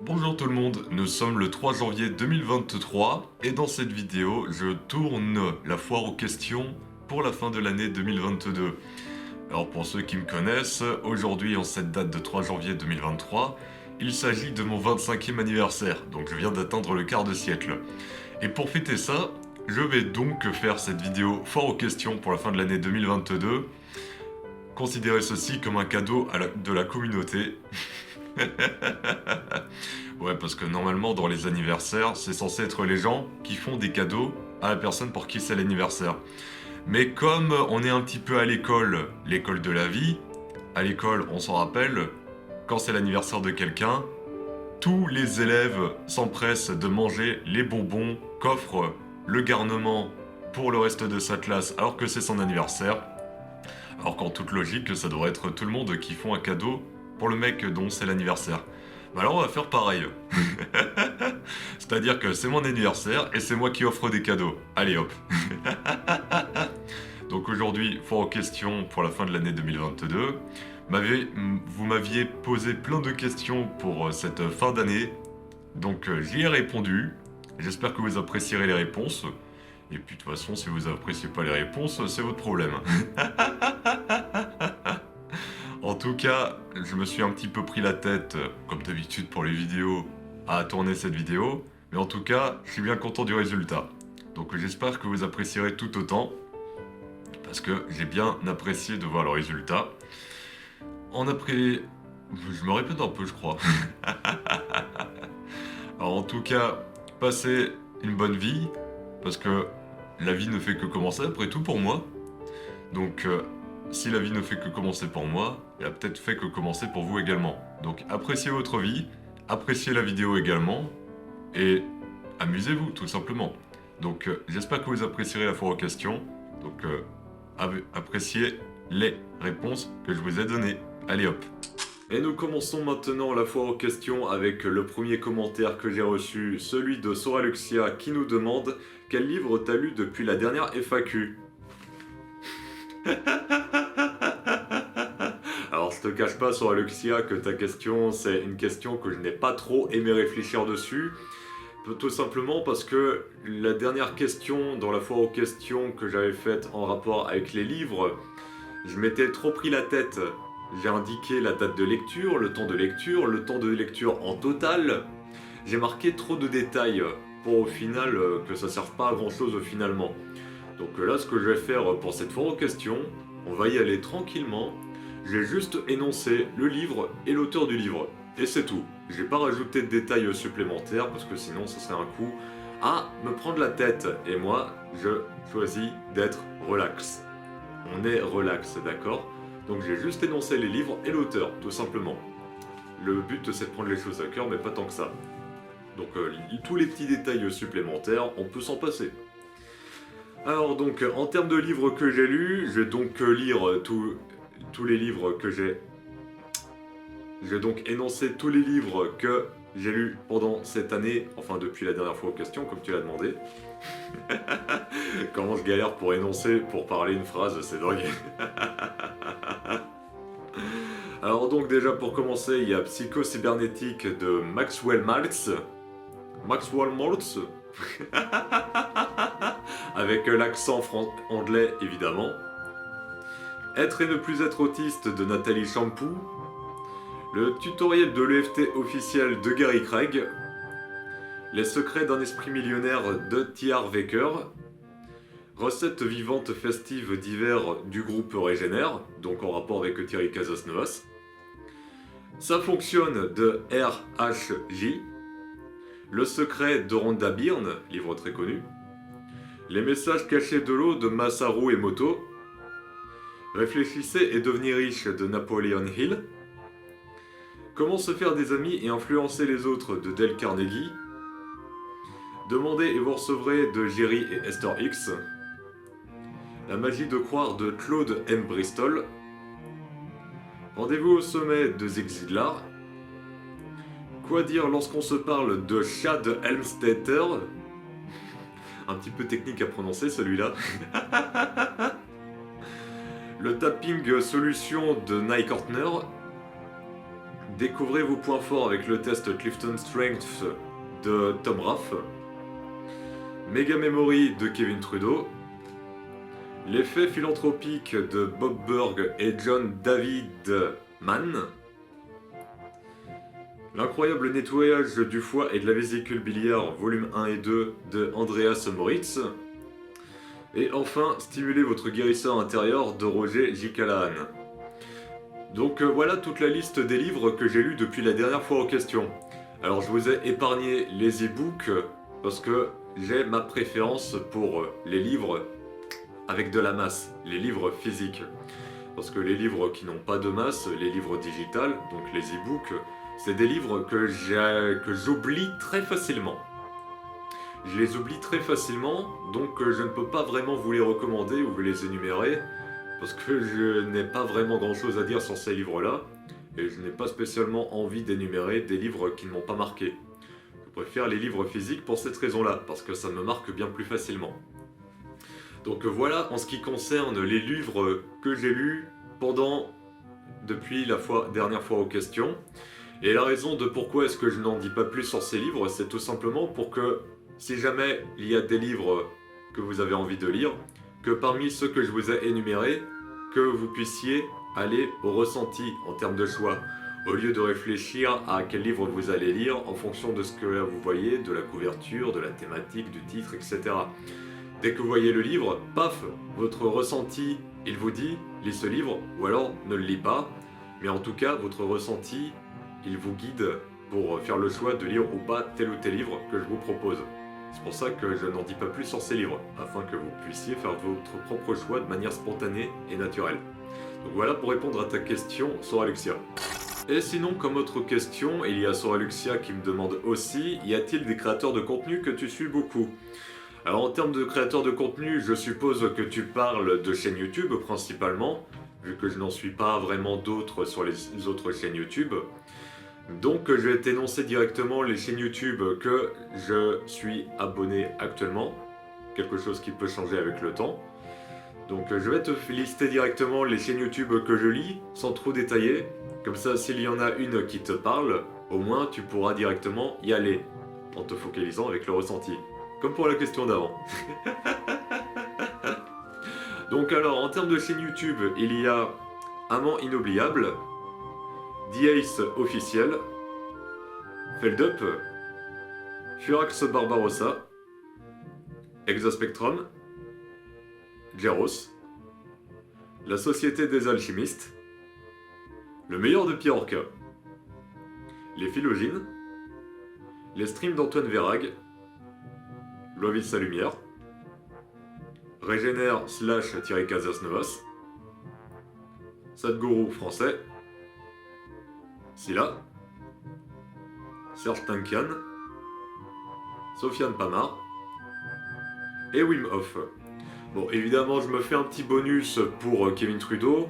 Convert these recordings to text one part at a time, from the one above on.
Bonjour tout le monde, nous sommes le 3 janvier 2023 et dans cette vidéo, je tourne la foire aux questions pour la fin de l'année 2022. Alors pour ceux qui me connaissent, aujourd'hui en cette date de 3 janvier 2023, il s'agit de mon 25e anniversaire, donc je viens d'atteindre le quart de siècle. Et pour fêter ça, je vais donc faire cette vidéo foire aux questions pour la fin de l'année 2022. Considérez ceci comme un cadeau de la communauté. Ouais, parce que normalement, dans les anniversaires, c'est censé être les gens qui font des cadeaux à la personne pour qui c'est l'anniversaire. Mais comme on est un petit peu à l'école de la vie, à l'école, on s'en rappelle, quand c'est l'anniversaire de quelqu'un, tous les élèves s'empressent de manger les bonbons qu'offre le garnement pour le reste de sa classe alors que c'est son anniversaire. Alors qu'en toute logique, ça devrait être tout le monde qui font un cadeau pour le mec dont c'est l'anniversaire. Bah alors on va faire pareil. C'est-à-dire que c'est mon anniversaire et c'est moi qui offre des cadeaux. Allez hop. Donc aujourd'hui, foire aux questions pour la fin de l'année 2022. Vous m'aviez posé plein de questions pour cette fin d'année. Donc j'y ai répondu. J'espère que vous apprécierez les réponses. Et puis de toute façon, si vous appréciez pas les réponses, c'est votre problème. En tout cas, je me suis un petit peu pris la tête, comme d'habitude pour les vidéos, à tourner cette vidéo. Mais en tout cas, je suis bien content du résultat. Donc j'espère que vous apprécierez tout autant. Parce que j'ai bien apprécié de voir le résultat. Je me répète un peu, je crois. Alors en tout cas, passez une bonne vie. Parce que la vie ne fait que commencer après tout pour moi. Donc si la vie ne fait que commencer pour moi, elle a peut-être fait que commencer pour vous également. Donc appréciez votre vie, appréciez la vidéo également, et amusez-vous tout simplement. Donc j'espère que vous apprécierez la foire aux questions. Donc appréciez les réponses que je vous ai données. Allez hop. Et nous commençons maintenant la foire aux questions avec le premier commentaire que j'ai reçu, celui de Soraluxia qui nous demande « Quel livre t'as lu depuis la dernière FAQ ?» Alors je te cache pas sur Aluxia que ta question c'est une question que je n'ai pas trop aimé réfléchir dessus. Tout simplement parce que la dernière question dans la foire aux questions que j'avais faite en rapport avec les livres, je m'étais trop pris la tête. J'ai indiqué la date de lecture, le temps de lecture en total. J'ai marqué trop de détails pour au final que ça serve pas à grand chose finalement. Donc là, ce que je vais faire pour cette foire aux questions, on va y aller tranquillement. J'ai juste énoncé le livre et l'auteur du livre. Et c'est tout. J'ai pas rajouté de détails supplémentaires parce que sinon ça serait un coup à me prendre la tête. Et moi, je choisis d'être relax. On est relax, d'accord? Donc j'ai juste énoncé les livres et l'auteur, tout simplement. Le but c'est de prendre les choses à cœur, mais pas tant que ça. Donc tous les petits détails supplémentaires, on peut s'en passer. Alors donc, en termes de livres que j'ai lus, je vais donc lire tous les livres que j'ai... Je vais donc énoncer tous les livres que j'ai lus pendant cette année, enfin depuis la dernière fois aux questions, comme tu l'as demandé. Comment je galère pour énoncer, pour parler une phrase, c'est dingue. Alors donc déjà pour commencer, il y a Psycho-cybernétique de Maxwell Maltz. Maxwell Maltz avec l'accent anglais évidemment. Être et ne plus être autiste de Nathalie Champoux. Le tutoriel de l'EFT officiel de Gary Craig. Les secrets d'un esprit millionnaire de T.R. Waker. Recettes vivantes festives d'hiver du groupe Régénère, donc en rapport avec Thierry Casasnovas. Ça fonctionne de R.H.J. Le secret de Rhonda Byrne, livre très connu. Les messages cachés de l'eau de Masaru Emoto. Réfléchissez et devenez riche de Napoleon Hill. Comment se faire des amis et influencer les autres de Dale Carnegie. Demandez et vous recevrez de Jerry et Esther X. La magie de croire de Claude M. Bristol. Rendez-vous au sommet de Zig Ziglar. Quoi dire lorsqu'on se parle de Chad Helmstetter? Un petit peu technique à prononcer celui-là. Le tapping solution de Nye Kortner. Découvrez vos points forts avec le test Clifton Strength de Tom Raff. Mega Memory de Kevin Trudeau. L'effet philanthropique de Bob Burg et John David Mann. L'incroyable nettoyage du foie et de la vésicule biliaire, volume 1 et 2 de Andreas Moritz. Et enfin, stimuler votre guérisseur intérieur de Roger J. Callahan. Donc voilà toute la liste des livres que j'ai lus depuis la dernière fois aux questions. Alors je vous ai épargné les e-books parce que j'ai ma préférence pour les livres avec de la masse, les livres physiques. Parce que les livres qui n'ont pas de masse, les livres digitales, donc les e-books, c'est des livres que j'oublie très facilement. Je les oublie très facilement, donc je ne peux pas vraiment vous les recommander ou vous les énumérer, parce que je n'ai pas vraiment grand chose à dire sur ces livres-là, et je n'ai pas spécialement envie d'énumérer des livres qui ne m'ont pas marqué. Je préfère les livres physiques pour cette raison-là, parce que ça me marque bien plus facilement. Donc voilà en ce qui concerne les livres que j'ai lus depuis la dernière fois aux questions. Et la raison de pourquoi est-ce que je n'en dis pas plus sur ces livres, c'est tout simplement pour que, si jamais il y a des livres que vous avez envie de lire, que parmi ceux que je vous ai énumérés, que vous puissiez aller au ressenti en termes de choix, au lieu de réfléchir à quel livre vous allez lire en fonction de ce que vous voyez, de la couverture, de la thématique, du titre, etc. Dès que vous voyez le livre, paf, votre ressenti, il vous dit, lis ce livre, ou alors ne le lis pas, mais en tout cas, votre ressenti, il vous guide pour faire le choix de lire ou pas tel ou tel livre que je vous propose. C'est pour ça que je n'en dis pas plus sur ces livres, afin que vous puissiez faire votre propre choix de manière spontanée et naturelle. Donc voilà pour répondre à ta question sur Aluxia. Et sinon, comme autre question, il y a sur Aluxia qui me demande aussi, y a-t-il des créateurs de contenu que tu suis beaucoup ? Alors en termes de créateurs de contenu, je suppose que tu parles de chaînes YouTube principalement, vu que je n'en suis pas vraiment d'autres sur les autres chaînes YouTube. Donc je vais t'énoncer directement les chaînes YouTube que je suis abonné actuellement, quelque chose qui peut changer avec le temps. Donc je vais te lister directement les chaînes YouTube que je lis, sans trop détailler, comme ça s'il y en a une qui te parle, au moins tu pourras directement y aller, en te focalisant avec le ressenti. Comme pour la question d'avant. Donc alors, en termes de chaîne YouTube, il y a Amant Inoubliable, The-Ace Officiel, Feldup, Furax Barbarossa, Exospectrum, Jeros, La Société des Alchimistes, Le Meilleur de Pierre-Orca, Les Philogines, les streams d'Antoine Vérag, Lovis sa lumière, Régénère / Casas Novas, Sadhguru français, Scylla, Serge Tankian, Sofiane Pamar et Wim Hof. Bon, évidemment, je me fais un petit bonus pour Kevin Trudeau,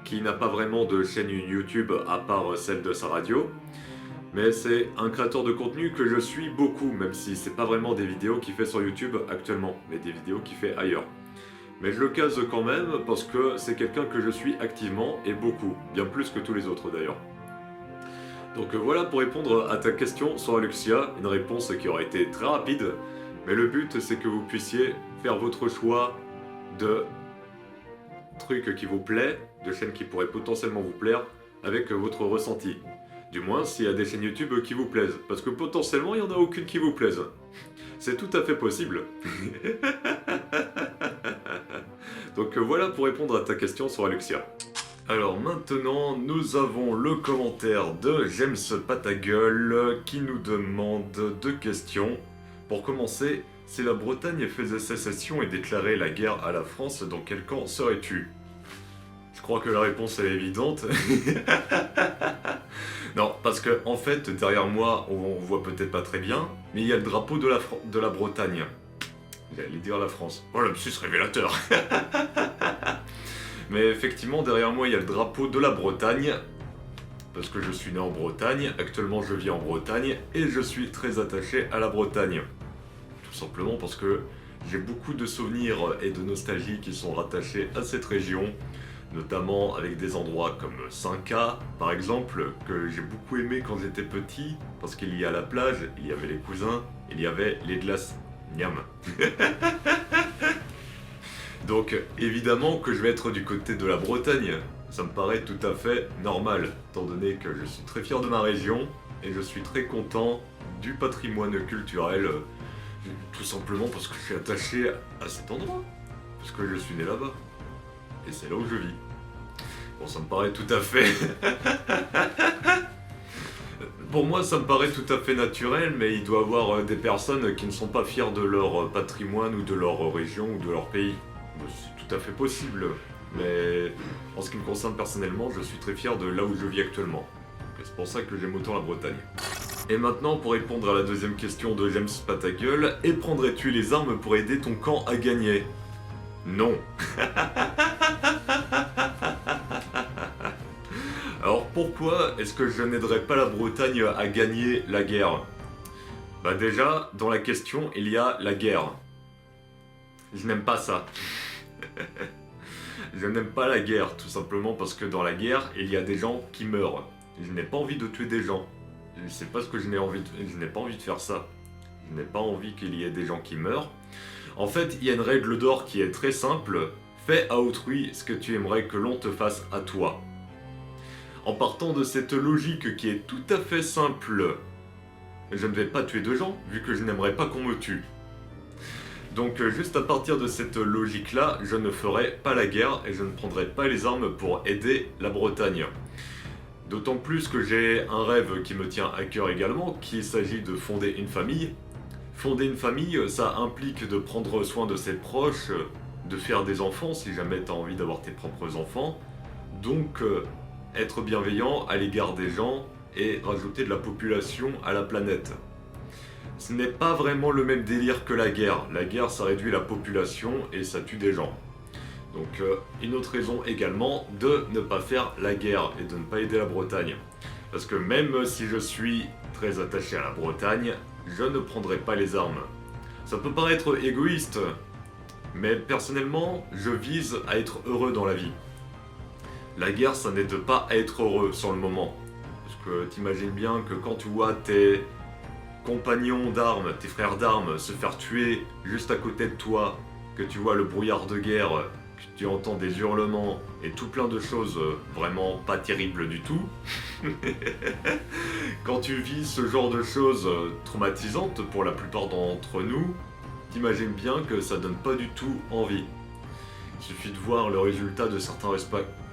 qui n'a pas vraiment de chaîne YouTube à part celle de sa radio. Mais c'est un créateur de contenu que je suis beaucoup, même si c'est pas vraiment des vidéos qu'il fait sur YouTube actuellement, mais des vidéos qu'il fait ailleurs. Mais je le case quand même parce que c'est quelqu'un que je suis activement et beaucoup, bien plus que tous les autres d'ailleurs. Donc voilà pour répondre à ta question sur Aluxia, une réponse qui aura été très rapide, mais le but c'est que vous puissiez faire votre choix de trucs qui vous plaît, de chaînes qui pourraient potentiellement vous plaire, avec votre ressenti. Du moins s'il y a des chaînes YouTube qui vous plaisent, parce que potentiellement il n'y en a aucune qui vous plaise. C'est tout à fait possible. Donc voilà pour répondre à ta question sur Aluxia. Alors maintenant, nous avons le commentaire de James Patagueule qui nous demande deux questions. Pour commencer, si la Bretagne faisait sécession et déclarait la guerre à la France, dans quel camp serais-tu ? Je crois que la réponse est évidente. Non, parce que en fait, derrière moi, on voit peut-être pas très bien, mais il y a le drapeau de la Bretagne. J'allais dire la France. Oh, lapsus révélateur. Mais effectivement, derrière moi, il y a le drapeau de la Bretagne. Parce que je suis né en Bretagne, actuellement je vis en Bretagne, et je suis très attaché à la Bretagne. Tout simplement parce que j'ai beaucoup de souvenirs et de nostalgie qui sont rattachés à cette région. notamment avec des endroits comme 5K par exemple, que j'ai beaucoup aimé quand j'étais petit, parce qu'il y a la plage, il y avait les cousins, il y avait les glaces. Miam. Donc évidemment que je vais être du côté de la Bretagne, ça me paraît tout à fait normal, étant donné que je suis très fier de ma région, et je suis très content du patrimoine culturel, tout simplement parce que je suis attaché à cet endroit, parce que je suis né là-bas, et c'est là où je vis. Bon, ça me paraît tout à fait... Pour moi, ça me paraît tout à fait naturel, mais il doit y avoir des personnes qui ne sont pas fières de leur patrimoine ou de leur région ou de leur pays. C'est tout à fait possible, mais en ce qui me concerne personnellement, je suis très fier de là où je vis actuellement. Et c'est pour ça que j'aime autant la Bretagne. Et maintenant, pour répondre à la deuxième question de James Patagueule, et prendrais-tu les armes pour aider ton camp à gagner? Non. Alors pourquoi est-ce que je n'aiderais pas la Bretagne à gagner la guerre? Bah déjà, dans la question, il y a la guerre. Je n'aime pas ça. Je n'aime pas la guerre, tout simplement parce que dans la guerre, il y a des gens qui meurent. Je n'ai pas envie de tuer des gens. Je sais pas ce que je n'ai envie de... Je n'ai pas envie de faire ça. Je n'ai pas envie qu'il y ait des gens qui meurent. En fait, il y a une règle d'or qui est très simple. Fais à autrui ce que tu aimerais que l'on te fasse à toi. En partant de cette logique qui est tout à fait simple, je ne vais pas tuer de gens, vu que je n'aimerais pas qu'on me tue. Donc juste à partir de cette logique-là, je ne ferai pas la guerre et je ne prendrai pas les armes pour aider la Bretagne. D'autant plus que j'ai un rêve qui me tient à cœur également, qu'il s'agit de fonder une famille. Fonder une famille, ça implique de prendre soin de ses proches, de faire des enfants si jamais tu as envie d'avoir tes propres enfants. Donc être bienveillant à l'égard des gens et rajouter de la population à la planète. Ce n'est pas vraiment le même délire que la guerre. La guerre, ça réduit la population et ça tue des gens. Donc une autre raison également de ne pas faire la guerre et de ne pas aider la Bretagne. Parce que même si je suis très attaché à la Bretagne, je ne prendrai pas les armes. Ça peut paraître égoïste, mais personnellement, je vise à être heureux dans la vie. La guerre, ça n'aide pas à être heureux sur le moment. Parce que t'imagines bien que quand tu vois tes compagnons d'armes, tes frères d'armes se faire tuer juste à côté de toi, que tu vois le brouillard de guerre, que tu entends des hurlements et tout plein de choses vraiment pas terribles du tout. Quand tu vis ce genre de choses traumatisantes pour la plupart d'entre nous, t'imagines bien que ça donne pas du tout envie. Il suffit de voir le résultat de certains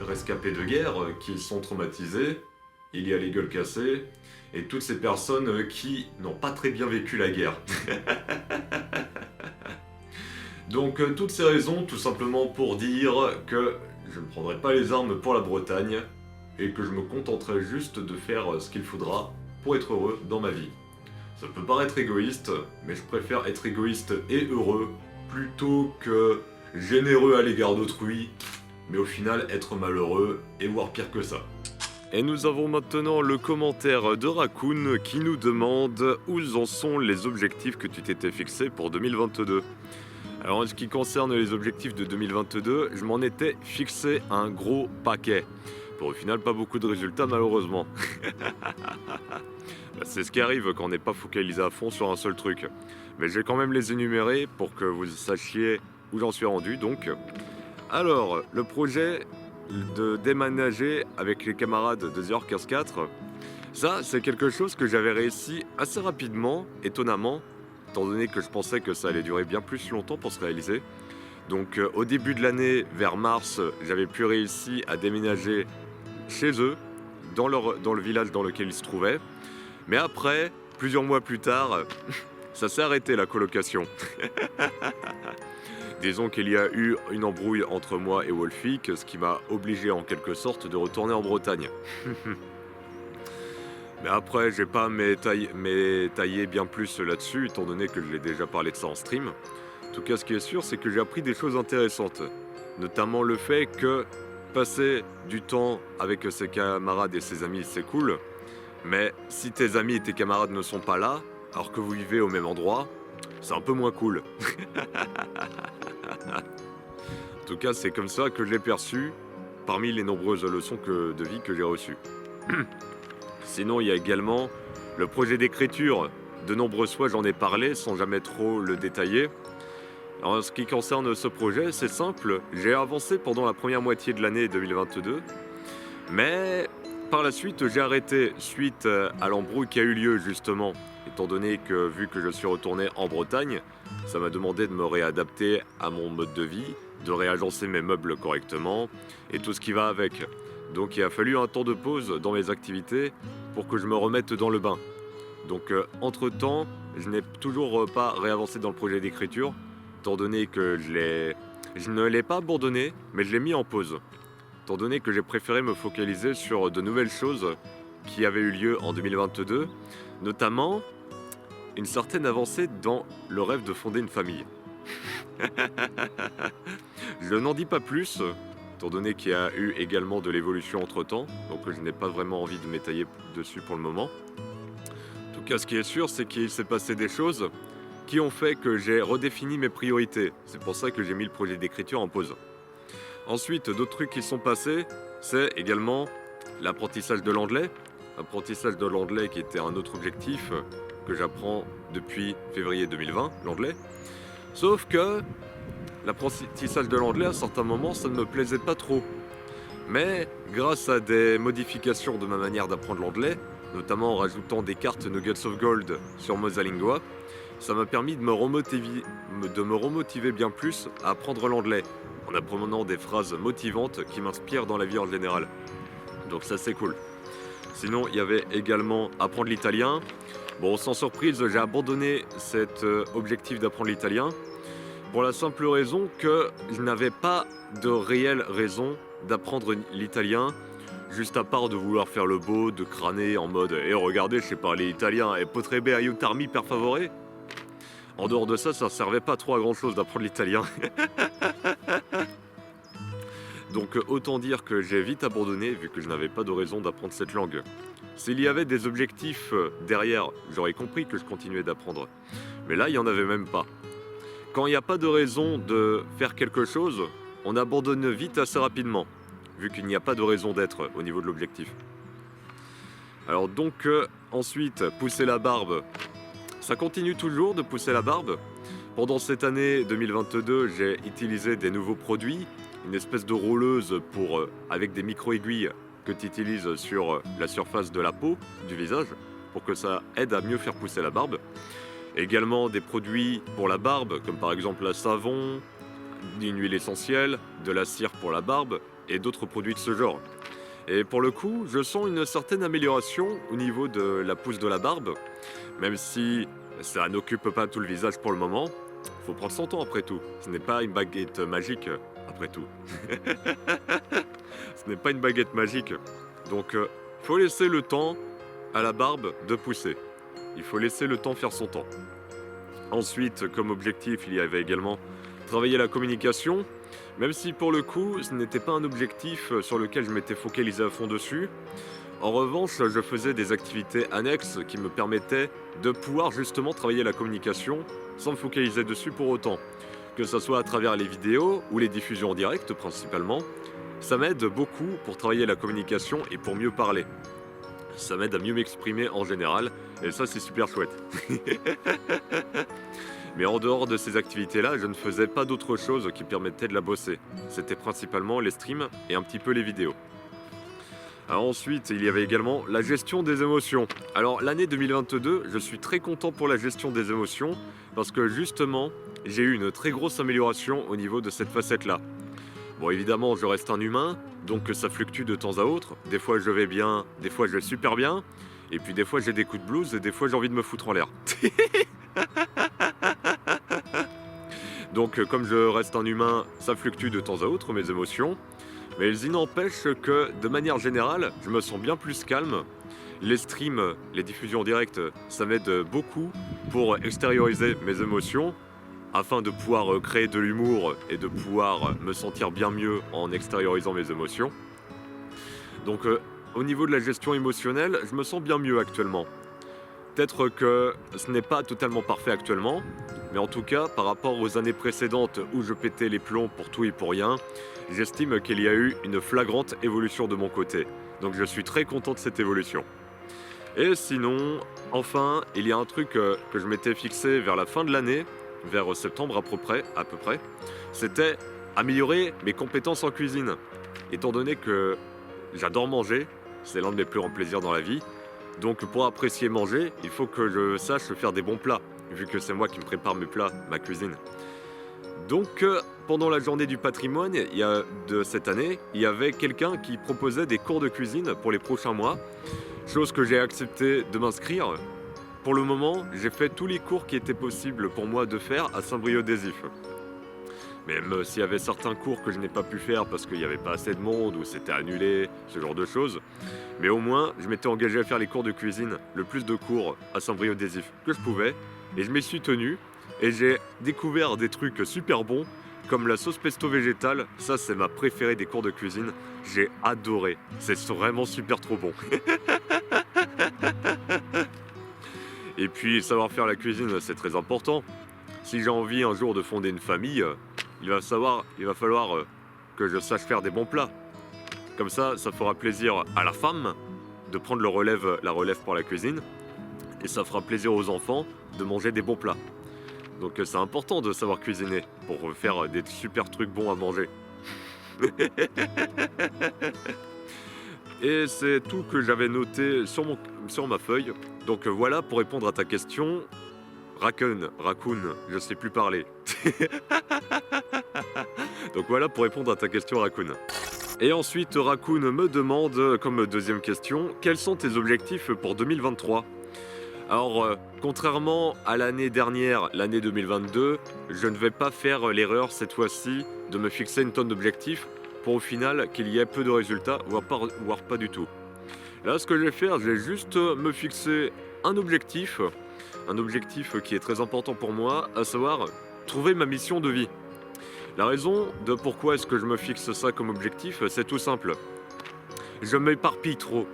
rescapés de guerre qui sont traumatisés, il y a les gueules cassées, et toutes ces personnes qui n'ont pas très bien vécu la guerre. Donc toutes ces raisons, tout simplement pour dire que je ne prendrai pas les armes pour la Bretagne, et que je me contenterai juste de faire ce qu'il faudra pour être heureux dans ma vie. Ça peut paraître égoïste, mais je préfère être égoïste et heureux, plutôt que généreux à l'égard d'autrui, mais au final être malheureux et voire pire que ça. Et nous avons maintenant le commentaire de Raccoon qui nous demande où en sont les objectifs que tu t'étais fixés pour 2022. Alors en ce qui concerne les objectifs de 2022, je m'en étais fixé un gros paquet. Pour au final pas beaucoup de résultats malheureusement. C'est ce qui arrive quand on n'est pas focalisé à fond sur un seul truc. Mais je vais quand même les énumérer pour que vous sachiez où j'en suis rendu donc. Alors, le projet de déménager avec les camarades de The Orcas 4, ça c'est quelque chose que j'avais réussi assez rapidement, étonnamment, étant donné que je pensais que ça allait durer bien plus longtemps pour se réaliser. Donc au début de l'année, vers mars, j'avais pu réussir à déménager chez eux, dans le village dans lequel ils se trouvaient. Mais après, plusieurs mois plus tard, ça s'est arrêté la colocation. Disons qu'il y a eu une embrouille entre moi et Wolfik, ce qui m'a obligé en quelque sorte de retourner en Bretagne. Mais après, je vais pas m'étailler bien plus là-dessus, étant donné que je l'ai déjà parlé de ça en stream. En tout cas, ce qui est sûr, c'est que j'ai appris des choses intéressantes. Notamment le fait que passer du temps avec ses camarades et ses amis, c'est cool. Mais si tes amis et tes camarades ne sont pas là, alors que vous vivez au même endroit, c'est un peu moins cool. En tout cas, c'est comme ça que je l'ai perçu. parmi les nombreuses leçons de vie que j'ai reçues. Sinon, il y a également le projet d'écriture. De nombreuses fois, j'en ai parlé sans jamais trop le détailler. Alors, en ce qui concerne ce projet, c'est simple. J'ai avancé pendant la première moitié de l'année 2022, mais par la suite, j'ai arrêté suite à l'embrouille qui a eu lieu justement, étant donné que vu que je suis retourné en Bretagne, ça m'a demandé de me réadapter à mon mode de vie, de réagencer mes meubles correctement et tout ce qui va avec. Donc il a fallu un temps de pause dans mes activités pour que je me remette dans le bain. Donc entre-temps, je n'ai toujours pas réavancé dans le projet d'écriture, étant donné que je ne l'ai pas abandonné, mais je l'ai mis en pause. Étant donné que j'ai préféré me focaliser sur de nouvelles choses qui avaient eu lieu en 2022, notamment une certaine avancée dans le rêve de fonder une famille. Je n'en dis pas plus, étant donné qu'il y a eu également de l'évolution entre-temps, donc je n'ai pas vraiment envie de m'étaler dessus pour le moment. En tout cas, ce qui est sûr, c'est qu'il s'est passé des choses qui ont fait que j'ai redéfini mes priorités. C'est pour ça que j'ai mis le projet d'écriture en pause. Ensuite, d'autres trucs qui sont passés, c'est également l'apprentissage de l'anglais. Apprentissage de l'anglais qui était un autre objectif que j'apprends depuis février 2020, l'anglais. Sauf que l'apprentissage de l'anglais, à certains moments, ça ne me plaisait pas trop. Mais grâce à des modifications de ma manière d'apprendre l'anglais, notamment en rajoutant des cartes Nuggets of Gold sur Mosalingua, ça m'a permis de me remotiver bien plus à apprendre l'anglais, en apprenant des phrases motivantes qui m'inspirent dans la vie en général. Donc ça c'est cool. Sinon il y avait également apprendre l'italien. Bon, sans surprise, j'ai abandonné cet objectif d'apprendre l'italien pour la simple raison que je n'avais pas de réelle raison d'apprendre l'italien, juste à part de vouloir faire le beau, de crâner en mode « Eh regardez, je sais parler italien, et potrebe aiutarmi per favore ». En dehors de ça, ça servait pas trop à grand chose d'apprendre l'italien. Donc autant dire que j'ai vite abandonné vu que je n'avais pas de raison d'apprendre cette langue. S'il y avait des objectifs derrière, j'aurais compris que je continuais d'apprendre. Mais là, il n'y en avait même pas. Quand il n'y a pas de raison de faire quelque chose, on abandonne vite assez rapidement, vu qu'il n'y a pas de raison d'être au niveau de l'objectif. Alors donc ensuite, pousser la barbe. Ça continue toujours de pousser la barbe. Pendant cette année 2022, j'ai utilisé des nouveaux produits, une espèce de rouleuse avec des micro-aiguilles que tu utilises sur la surface de la peau du visage pour que ça aide à mieux faire pousser la barbe. Également des produits pour la barbe, comme par exemple la savon, une huile essentielle, de la cire pour la barbe et d'autres produits de ce genre. Et pour le coup, je sens une certaine amélioration au niveau de la pousse de la barbe, même si ça n'occupe pas tout le visage pour le moment. Il faut prendre son temps après tout. Ce n'est pas une baguette magique après tout. Ce n'est pas une baguette magique. Donc il faut laisser le temps à la barbe de pousser. Il faut laisser le temps faire son temps. Ensuite, comme objectif, il y avait également travailler la communication. Même si pour le coup, ce n'était pas un objectif sur lequel je m'étais focalisé à fond dessus. En revanche, je faisais des activités annexes qui me permettaient de pouvoir justement travailler la communication sans me focaliser dessus pour autant. Que ce soit à travers les vidéos ou les diffusions en direct principalement, ça m'aide beaucoup pour travailler la communication et pour mieux parler. Ça m'aide à mieux m'exprimer en général et ça c'est super chouette. Mais en dehors de ces activités-là, je ne faisais pas d'autre chose qui permettait de la bosser. C'était principalement les streams et un petit peu les vidéos. Alors ensuite, il y avait également la gestion des émotions. Alors l'année 2022, je suis très content pour la gestion des émotions parce que justement, j'ai eu une très grosse amélioration au niveau de cette facette-là. Bon, évidemment, je reste un humain, donc ça fluctue de temps à autre. Des fois, je vais bien, des fois, je vais super bien. Et puis des fois, j'ai des coups de blues et des fois, j'ai envie de me foutre en l'air. Donc comme je reste un humain, ça fluctue de temps à autre mes émotions, mais il n'empêche que de manière générale, je me sens bien plus calme. Les streams, les diffusions en direct, ça m'aide beaucoup pour extérioriser mes émotions, afin de pouvoir créer de l'humour et de pouvoir me sentir bien mieux en extériorisant mes émotions. Donc au niveau de la gestion émotionnelle, je me sens bien mieux actuellement. Peut-être que ce n'est pas totalement parfait actuellement, mais en tout cas, par rapport aux années précédentes où je pétais les plombs pour tout et pour rien, j'estime qu'il y a eu une flagrante évolution de mon côté. Donc je suis très content de cette évolution. Et sinon, enfin, il y a un truc que je m'étais fixé vers la fin de l'année, vers septembre à peu près, c'était améliorer mes compétences en cuisine. Étant donné que j'adore manger, c'est l'un de mes plus grands plaisirs dans la vie, donc pour apprécier manger, il faut que je sache faire des bons plats, vu que c'est moi qui me prépare mes plats, ma cuisine. Donc pendant la journée du patrimoine de cette année, il y avait quelqu'un qui proposait des cours de cuisine pour les prochains mois, chose que j'ai accepté de m'inscrire. Pour le moment, j'ai fait tous les cours qui étaient possibles pour moi de faire à Saint-Brieuc-des-Ifs. Même s'il y avait certains cours que je n'ai pas pu faire parce qu'il n'y avait pas assez de monde ou c'était annulé, ce genre de choses. Mais au moins, je m'étais engagé à faire les cours de cuisine, le plus de cours à Saint-Brieuc-des-Ifs que je pouvais. Et je m'y suis tenu et j'ai découvert des trucs super bons comme la sauce pesto végétale. Ça, c'est ma préférée des cours de cuisine. J'ai adoré. C'est vraiment super trop bon. Et puis, savoir faire la cuisine, c'est très important. Si j'ai envie un jour de fonder une famille, il va falloir que je sache faire des bons plats. Comme ça fera plaisir à la femme de prendre la relève pour la cuisine. Et ça fera plaisir aux enfants de manger des bons plats. Donc c'est important de savoir cuisiner pour faire des super trucs bons à manger. Et c'est tout que j'avais noté sur ma feuille. Donc voilà pour répondre à ta question. Raccoon, je sais plus parler. Donc voilà pour répondre à ta question, Raccoon. Et ensuite, Raccoon me demande, comme deuxième question, quels sont tes objectifs pour 2023 ? Alors, contrairement à l'année dernière, l'année 2022, je ne vais pas faire l'erreur cette fois-ci de me fixer une tonne d'objectifs pour au final qu'il y ait peu de résultats, voire pas du tout. Là, ce que je vais faire, je vais juste me fixer un objectif qui est très important pour moi, à savoir trouver ma mission de vie. La raison de pourquoi est-ce que je me fixe ça comme objectif, c'est tout simple. Je m'éparpille trop.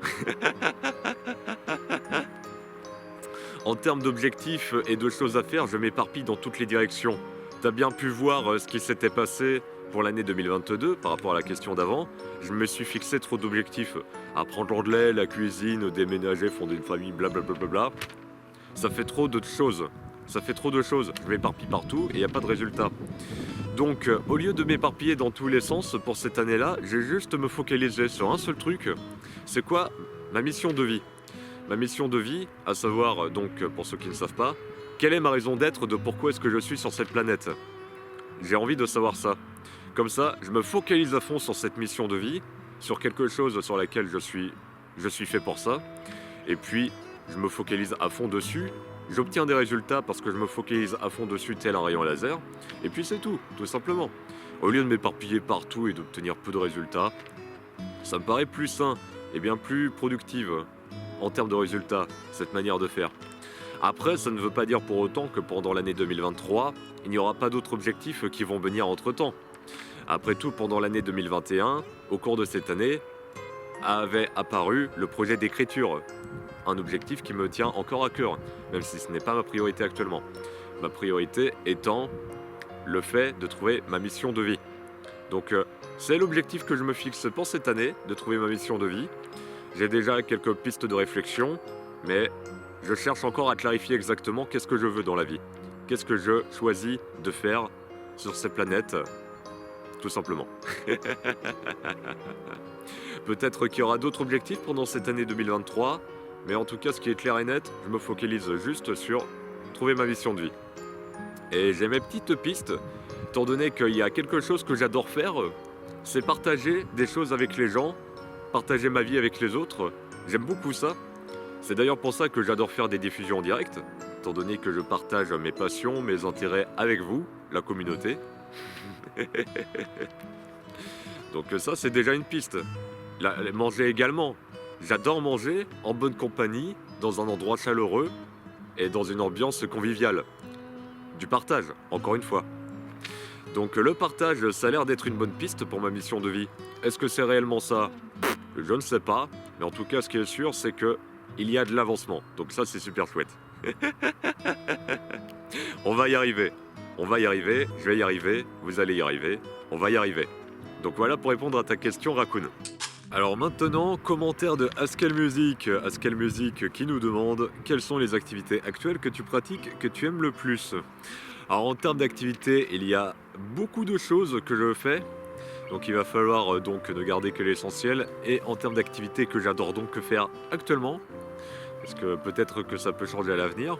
En termes d'objectifs et de choses à faire, je m'éparpille dans toutes les directions. T'as bien pu voir ce qui s'était passé pour l'année 2022 par rapport à la question d'avant. Je me suis fixé trop d'objectifs. Apprendre l'anglais, la cuisine, déménager, fonder une famille, blablabla. Ça fait trop de choses. Je m'éparpille partout et il n'y a pas de résultat. Donc, au lieu de m'éparpiller dans tous les sens pour cette année-là, j'ai juste me focaliser sur un seul truc. C'est quoi ? Ma mission de vie. Ma mission de vie, à savoir, donc, pour ceux qui ne savent pas, quelle est ma raison d'être de pourquoi est-ce que je suis sur cette planète ? J'ai envie de savoir ça. Comme ça, je me focalise à fond sur cette mission de vie, sur quelque chose sur laquelle je suis fait pour ça. Et puis, je me focalise à fond dessus. J'obtiens des résultats parce que je me focalise à fond dessus tel un rayon laser. Et puis c'est tout simplement. Au lieu de m'éparpiller partout et d'obtenir peu de résultats, ça me paraît plus sain et bien plus productive en termes de résultats, cette manière de faire. Après, ça ne veut pas dire pour autant que pendant l'année 2023, il n'y aura pas d'autres objectifs qui vont venir entre-temps. Après tout, pendant l'année 2021, au cours de cette année, avait apparu le projet d'écriture. Un objectif qui me tient encore à cœur, même si ce n'est pas ma priorité actuellement. Ma priorité étant le fait de trouver ma mission de vie. Donc c'est l'objectif que je me fixe pour cette année, de trouver ma mission de vie. J'ai déjà quelques pistes de réflexion, mais je cherche encore à clarifier exactement qu'est-ce que je veux dans la vie. Qu'est-ce que je choisis de faire sur cette planète, tout simplement. Peut-être qu'il y aura d'autres objectifs pendant cette année 2023, mais en tout cas, ce qui est clair et net, je me focalise juste sur trouver ma mission de vie. Et j'ai mes petites pistes, étant donné qu'il y a quelque chose que j'adore faire, c'est partager des choses avec les gens, partager ma vie avec les autres. J'aime beaucoup ça. C'est d'ailleurs pour ça que j'adore faire des diffusions en direct, étant donné que je partage mes passions, mes intérêts avec vous, la communauté. Donc ça, c'est déjà une piste. Manger également. J'adore manger en bonne compagnie, dans un endroit chaleureux et dans une ambiance conviviale. Du partage, encore une fois. Donc le partage, ça a l'air d'être une bonne piste pour ma mission de vie. Est-ce que c'est réellement ça ? Je ne sais pas, mais en tout cas, ce qui est sûr, c'est que il y a de l'avancement. Donc ça, c'est super chouette. On va y arriver. On va y arriver, je vais y arriver, vous allez y arriver, on va y arriver. Donc voilà pour répondre à ta question, Raccoon. Alors maintenant, commentaire de Haskell Music. Haskell Music qui nous demande quelles sont les activités actuelles que tu pratiques, que tu aimes le plus. Alors en termes d'activités, il y a beaucoup de choses que je fais. Donc il va falloir donc ne garder que l'essentiel. Et en termes d'activités que j'adore donc faire actuellement, parce que peut-être que ça peut changer à l'avenir.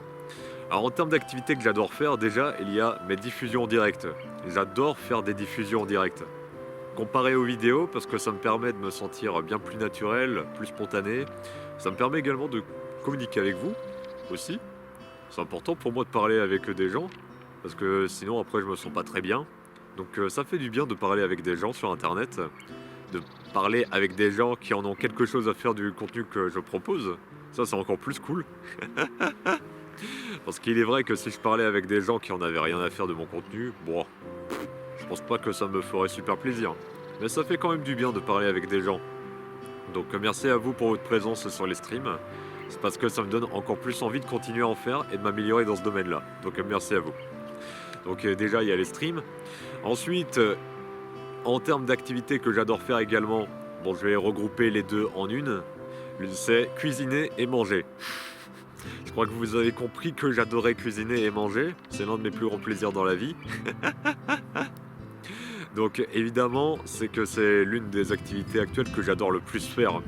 Alors en termes d'activités que j'adore faire, déjà, il y a mes diffusions en direct. J'adore faire des diffusions en direct. Comparé aux vidéos, parce que ça me permet de me sentir bien plus naturel, plus spontané. Ça me permet également de communiquer avec vous aussi. C'est important pour moi de parler avec des gens, parce que sinon après je me sens pas très bien. Donc ça fait du bien de parler avec des gens sur internet, de parler avec des gens qui en ont quelque chose à faire du contenu que je propose. Ça c'est encore plus cool. Parce qu'il est vrai que si je parlais avec des gens qui en avaient rien à faire de mon contenu, bon, je pense pas que ça me ferait super plaisir. Mais ça fait quand même du bien de parler avec des gens. Donc merci à vous pour votre présence sur les streams. C'est parce que ça me donne encore plus envie de continuer à en faire et de m'améliorer dans ce domaine-là. Donc merci à vous. Donc déjà il y a les streams. Ensuite, en termes d'activités que j'adore faire également, bon je vais regrouper les deux en une, c'est cuisiner et manger. Je crois que vous avez compris que j'adorais cuisiner et manger. C'est l'un de mes plus grands plaisirs dans la vie. Donc évidemment, c'est que c'est l'une des activités actuelles que j'adore le plus faire.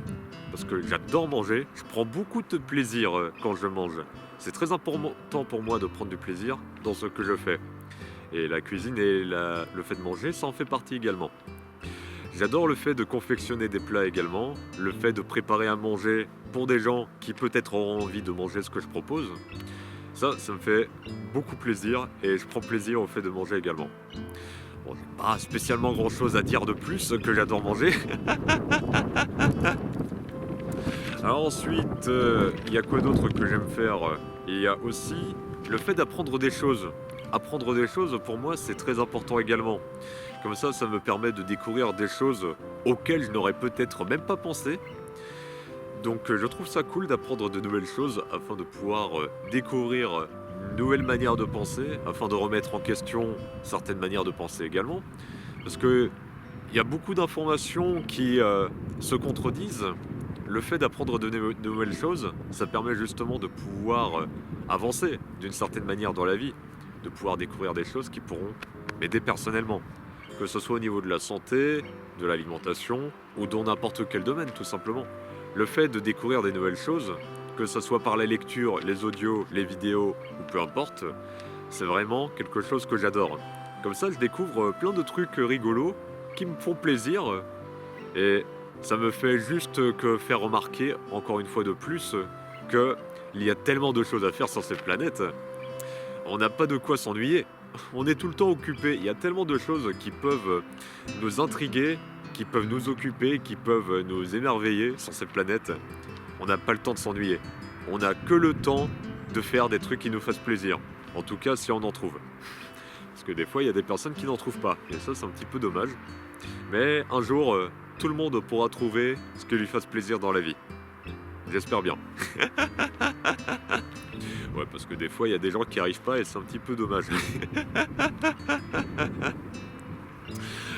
Parce que j'adore manger. Je prends beaucoup de plaisir quand je mange. C'est très important pour moi de prendre du plaisir dans ce que je fais. Et la cuisine et le fait de manger, ça en fait partie également. J'adore le fait de confectionner des plats également, le fait de préparer à manger pour des gens qui peut-être auront envie de manger ce que je propose. Ça me fait beaucoup plaisir et je prends plaisir au fait de manger également. Bon, j'ai pas spécialement grand chose à dire de plus que j'adore manger. Alors ensuite, il y a quoi d'autre que j'aime faire? Il y a aussi le fait d'apprendre des choses. Apprendre des choses, pour moi, c'est très important également. Comme ça me permet de découvrir des choses auxquelles je n'aurais peut-être même pas pensé. Donc je trouve ça cool d'apprendre de nouvelles choses afin de pouvoir découvrir une nouvelle manière de penser, afin de remettre en question certaines manières de penser également. Parce que il y a beaucoup d'informations qui se contredisent. Le fait d'apprendre de nouvelles choses, ça permet justement de pouvoir avancer d'une certaine manière dans la vie, de pouvoir découvrir des choses qui pourront m'aider personnellement. Que ce soit au niveau de la santé, de l'alimentation ou dans n'importe quel domaine tout simplement. Le fait de découvrir des nouvelles choses, que ce soit par la lecture, les audios, les vidéos ou peu importe, c'est vraiment quelque chose que j'adore. Comme ça je découvre plein de trucs rigolos qui me font plaisir et ça me fait juste que faire remarquer encore une fois de plus qu'il y a tellement de choses à faire sur cette planète. On n'a pas de quoi s'ennuyer. On est tout le temps occupé. Il y a tellement de choses qui peuvent nous intriguer, qui peuvent nous occuper, qui peuvent nous émerveiller sur cette planète. On n'a pas le temps de s'ennuyer. On n'a que le temps de faire des trucs qui nous fassent plaisir. En tout cas, si on en trouve. Parce que des fois, il y a des personnes qui n'en trouvent pas. Et ça, c'est un petit peu dommage. Mais un jour, tout le monde pourra trouver ce qui lui fasse plaisir dans la vie. J'espère bien. Ouais, parce que des fois, il y a des gens qui n'y arrivent pas et c'est un petit peu dommage.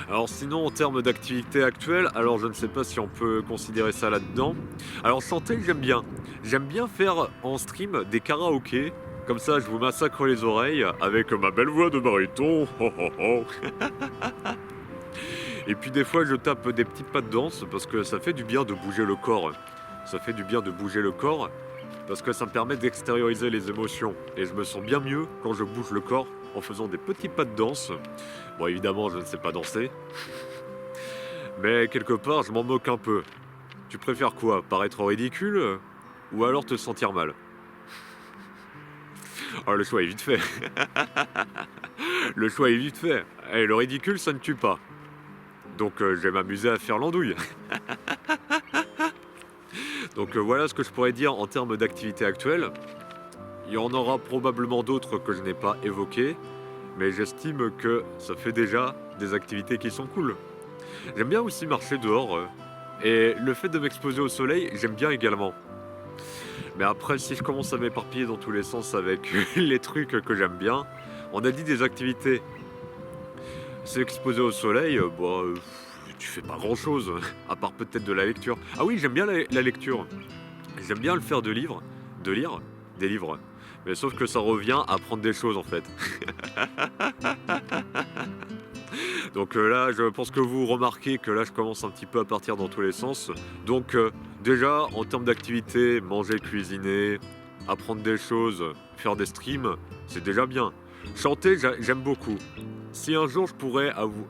Alors sinon, en termes d'activité actuelle, alors je ne sais pas si on peut considérer ça là-dedans. Alors chanter, j'aime bien. J'aime bien faire en stream des karaokés. Comme ça, je vous massacre les oreilles avec ma belle voix de baryton. Et puis des fois, je tape des petits pas de danse parce que ça fait du bien de bouger le corps. Ça fait du bien de bouger le corps parce que ça me permet d'extérioriser les émotions. Et je me sens bien mieux quand je bouge le corps en faisant des petits pas de danse. Bon, évidemment, je ne sais pas danser. Mais quelque part, je m'en moque un peu. Tu préfères quoi? Paraître ridicule ou alors te sentir mal? Oh, le choix est vite fait. Le choix est vite fait. Et le ridicule, ça ne tue pas. Donc je vais m'amuser à faire l'andouille. Donc voilà ce que je pourrais dire en termes d'activité actuelle. Il y en aura probablement d'autres que je n'ai pas évoquées, mais j'estime que ça fait déjà des activités qui sont cool. J'aime bien aussi marcher dehors, et le fait de m'exposer au soleil, j'aime bien également. Mais après, si je commence à m'éparpiller dans tous les sens avec les trucs que j'aime bien, on a dit des activités. S'exposer au soleil, tu fais pas grand chose, à part peut-être de la lecture. Ah oui, j'aime bien la lecture. J'aime bien le faire de lire des livres. Mais sauf que ça revient à apprendre des choses en fait. Donc là, je pense que vous remarquez que là, je commence un petit peu à partir dans tous les sens. Donc déjà, en termes d'activité, manger, cuisiner, apprendre des choses, faire des streams, c'est déjà bien. Chanter, j'aime beaucoup. Si un jour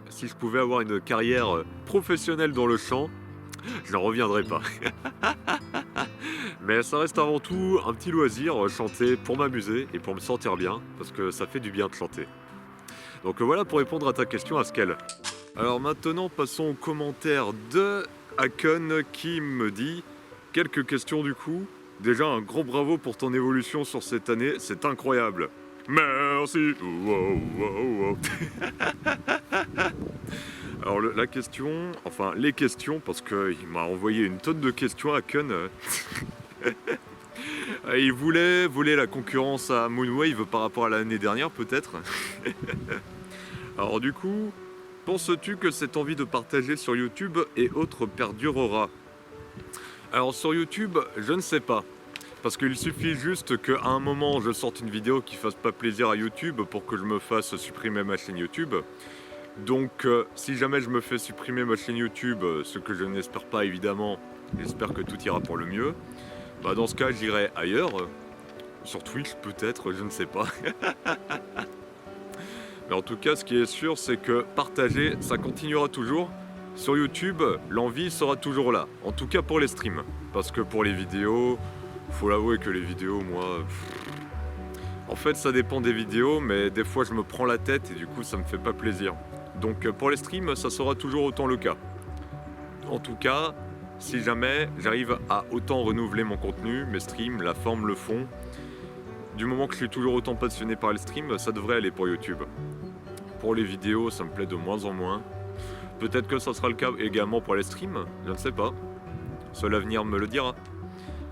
si je pouvais avoir une carrière professionnelle dans le chant, je n'en reviendrai pas. Mais ça reste avant tout un petit loisir, chanter pour m'amuser et pour me sentir bien, parce que ça fait du bien de chanter. Donc voilà pour répondre à ta question, Askel. Alors maintenant, passons aux commentaires de Haken qui me dit quelques questions du coup. Déjà, un grand bravo pour ton évolution sur cette année, c'est incroyable. Merci. Wow, wow, wow. Alors la question, enfin les questions, parce qu'il m'a envoyé une tonne de questions à Haken. Il voulait la concurrence à Moonwave par rapport à l'année dernière peut-être. Alors du coup, penses-tu que cette envie de partager sur YouTube et autres perdurera? Alors sur YouTube, je ne sais pas. Parce qu'il suffit juste qu'à un moment je sorte une vidéo qui fasse pas plaisir à YouTube pour que je me fasse supprimer ma chaîne YouTube. Donc si jamais je me fais supprimer ma chaîne YouTube, ce que je n'espère pas évidemment, j'espère que tout ira pour le mieux. Bah dans ce cas j'irai ailleurs, sur Twitch peut-être, je ne sais pas. Mais en tout cas ce qui est sûr c'est que partager ça continuera toujours. Sur YouTube l'envie sera toujours là, en tout cas pour les streams. Parce que pour les vidéos, faut l'avouer que les vidéos moi... En fait ça dépend des vidéos mais des fois je me prends la tête et du coup ça me fait pas plaisir. Donc pour les streams ça sera toujours autant le cas. En tout cas, si jamais j'arrive à autant renouveler mon contenu, mes streams, la forme, le fond, du moment que je suis toujours autant passionné par les streams, ça devrait aller pour YouTube. Pour les vidéos, ça me plaît de moins en moins. Peut-être que ça sera le cas également pour les streams, je ne sais pas. Seul l'avenir me le dira.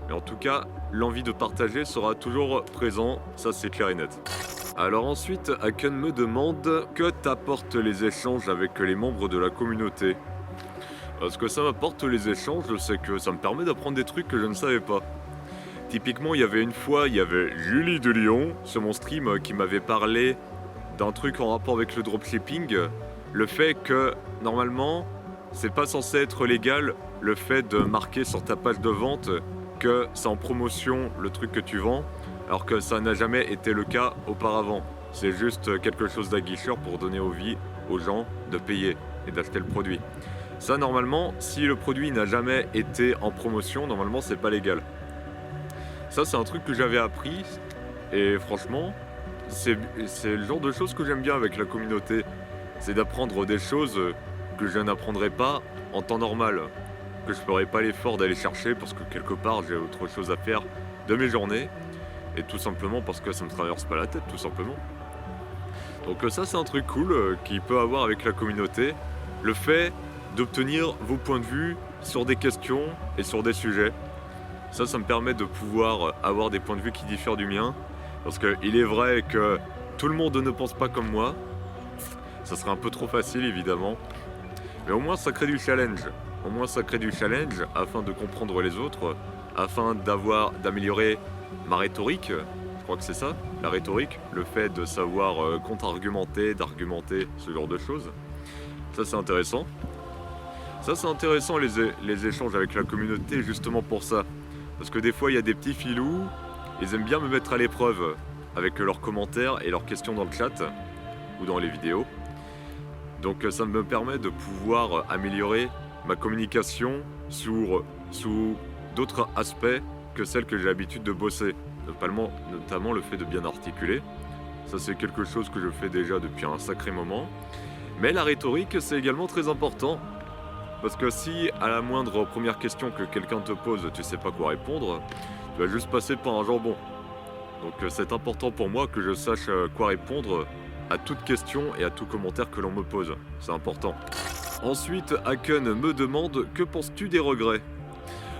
Mais en tout cas, l'envie de partager sera toujours présent, ça c'est clair et net. Alors ensuite, Haken me demande que t'apportent les échanges avec les membres de la communauté. Ce que ça m'apporte les échanges, c'est que ça me permet d'apprendre des trucs que je ne savais pas. Typiquement, il y avait une fois, il y avait Julie de Lyon sur mon stream qui m'avait parlé d'un truc en rapport avec le dropshipping. Le fait que, normalement, c'est pas censé être légal le fait de marquer sur ta page de vente que c'est en promotion le truc que tu vends, alors que ça n'a jamais été le cas auparavant. C'est juste quelque chose d'aguicheur pour donner envie aux gens de payer et d'acheter le produit. Ça, normalement, si le produit n'a jamais été en promotion, normalement, c'est pas légal. Ça, c'est un truc que j'avais appris, et franchement, c'est le genre de choses que j'aime bien avec la communauté. C'est d'apprendre des choses que je n'apprendrais pas en temps normal, que je ferais pas l'effort d'aller chercher parce que quelque part, j'ai autre chose à faire de mes journées, et tout simplement parce que ça me traverse pas la tête, tout simplement. Donc ça, c'est un truc cool qu'il peut avoir avec la communauté. Le fait d'obtenir vos points de vue sur des questions et sur des sujets. Ça me permet de pouvoir avoir des points de vue qui diffèrent du mien. Parce qu'il est vrai que tout le monde ne pense pas comme moi. Ça serait un peu trop facile, évidemment. Mais au moins, ça crée du challenge. Au moins, ça crée du challenge afin de comprendre les autres, afin d'améliorer ma rhétorique. Je crois que c'est ça, la rhétorique. Le fait de savoir contre-argumenter, d'argumenter, ce genre de choses. Ça, c'est intéressant. Ça, c'est intéressant, les échanges avec la communauté, justement pour ça. Parce que des fois, il y a des petits filous, ils aiment bien me mettre à l'épreuve avec leurs commentaires et leurs questions dans le chat ou dans les vidéos. Donc ça me permet de pouvoir améliorer ma communication sous d'autres aspects que celles que j'ai l'habitude de bosser. Notamment le fait de bien articuler. Ça, c'est quelque chose que je fais déjà depuis un sacré moment. Mais la rhétorique, c'est également très important. Parce que si, à la moindre première question que quelqu'un te pose, tu sais pas quoi répondre, tu vas juste passer pour un jambon. Donc c'est important pour moi que je sache quoi répondre à toute question et à tout commentaire que l'on me pose. C'est important. Ensuite, Haken me demande « Que penses-tu des regrets ?»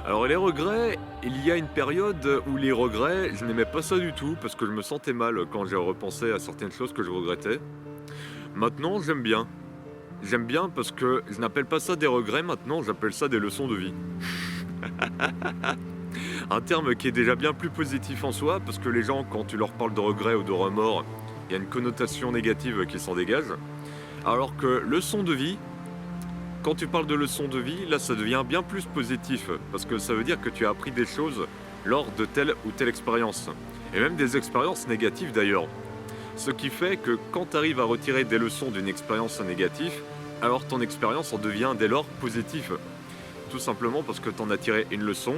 Alors les regrets, il y a une période où les regrets, je n'aimais pas ça du tout parce que je me sentais mal quand j'ai repensé à certaines choses que je regrettais. Maintenant, j'aime bien. J'aime bien parce que je n'appelle pas ça des regrets maintenant, j'appelle ça des leçons de vie. Un terme qui est déjà bien plus positif en soi parce que les gens, quand tu leur parles de regrets ou de remords, il y a une connotation négative qui s'en dégage. Alors que leçon de vie, quand tu parles de leçon de vie, là ça devient bien plus positif parce que ça veut dire que tu as appris des choses lors de telle ou telle expérience. Et même des expériences négatives d'ailleurs. Ce qui fait que quand tu arrives à retirer des leçons d'une expérience négative, alors ton expérience en devient dès lors positive. Tout simplement parce que tu en as tiré une leçon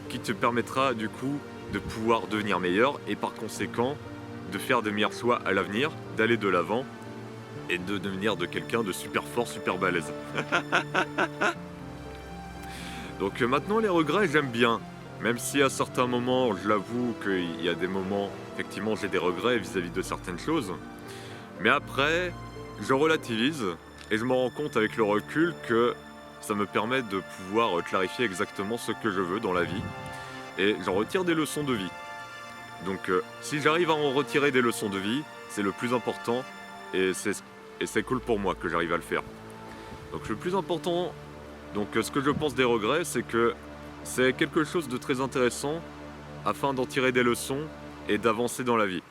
qui te permettra du coup de pouvoir devenir meilleur et par conséquent de faire de meilleurs choix à l'avenir, d'aller de l'avant et de devenir de quelqu'un de super fort, super balèze. Donc maintenant les regrets j'aime bien, même si à certains moments je l'avoue qu'il y a des moments effectivement j'ai des regrets vis-à-vis de certaines choses, mais après je relativise et je me rends compte avec le recul que ça me permet de pouvoir clarifier exactement ce que je veux dans la vie et j'en retire des leçons de vie. Donc si j'arrive à en retirer des leçons de vie, c'est le plus important et c'est cool pour moi que j'arrive à le faire. Donc le plus important, ce que je pense des regrets, c'est que c'est quelque chose de très intéressant afin d'en tirer des leçons et d'avancer dans la vie.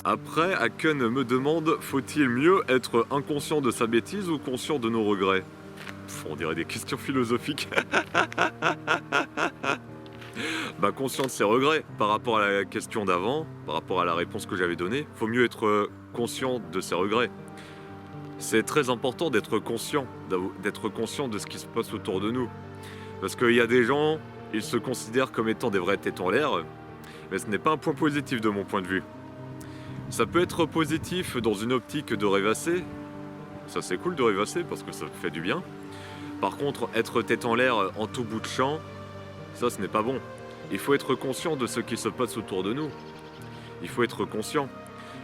Après, Aken me demande, faut-il mieux être inconscient de sa bêtise ou conscient de nos regrets? On dirait des questions philosophiques. Conscient de ses regrets par rapport à la question d'avant, par rapport à la réponse que j'avais donnée, faut mieux être conscient de ses regrets. C'est très important d'être conscient de ce qui se passe autour de nous. Parce qu'il y a des gens, ils se considèrent comme étant des vrais têtes en l'air, mais ce n'est pas un point positif de mon point de vue. Ça peut être positif dans une optique de rêvasser, ça c'est cool de rêvasser parce que ça fait du bien. Par contre, être tête en l'air en tout bout de champ, ça ce n'est pas bon. Il faut être conscient de ce qui se passe autour de nous. Il faut être conscient.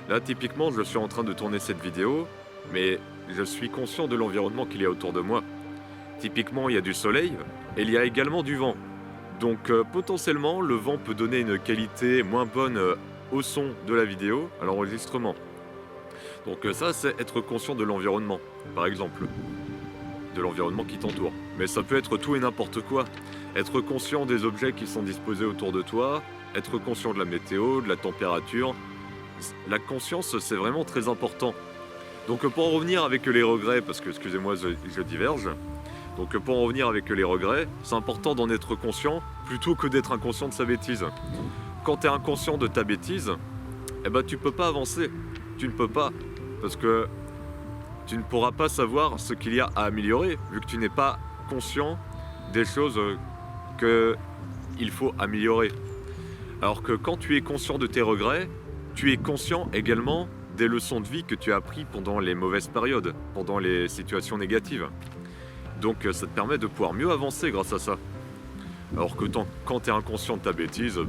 Là, typiquement, je suis en train de tourner cette vidéo, mais je suis conscient de l'environnement qu'il y a autour de moi. Typiquement, il y a du soleil et il y a également du vent. Donc, potentiellement, le vent peut donner une qualité moins bonne au son de la vidéo, à l'enregistrement. Donc ça, c'est être conscient de l'environnement, par exemple. De l'environnement qui t'entoure. Mais ça peut être tout et n'importe quoi. Être conscient des objets qui sont disposés autour de toi, être conscient de la météo, de la température. La conscience, c'est vraiment très important. Donc pour en revenir avec les regrets, parce que, excusez-moi, je diverge. Donc pour en revenir avec les regrets, c'est important d'en être conscient plutôt que d'être inconscient de sa bêtise. Quand tu es inconscient de ta bêtise, tu peux pas avancer. Tu ne peux pas. Parce que tu ne pourras pas savoir ce qu'il y a à améliorer, vu que tu n'es pas conscient des choses qu'il faut améliorer. Alors que quand tu es conscient de tes regrets, tu es conscient également des leçons de vie que tu as apprises pendant les mauvaises périodes, pendant les situations négatives. Donc ça te permet de pouvoir mieux avancer grâce à ça. Alors que quand tu es inconscient de ta bêtise,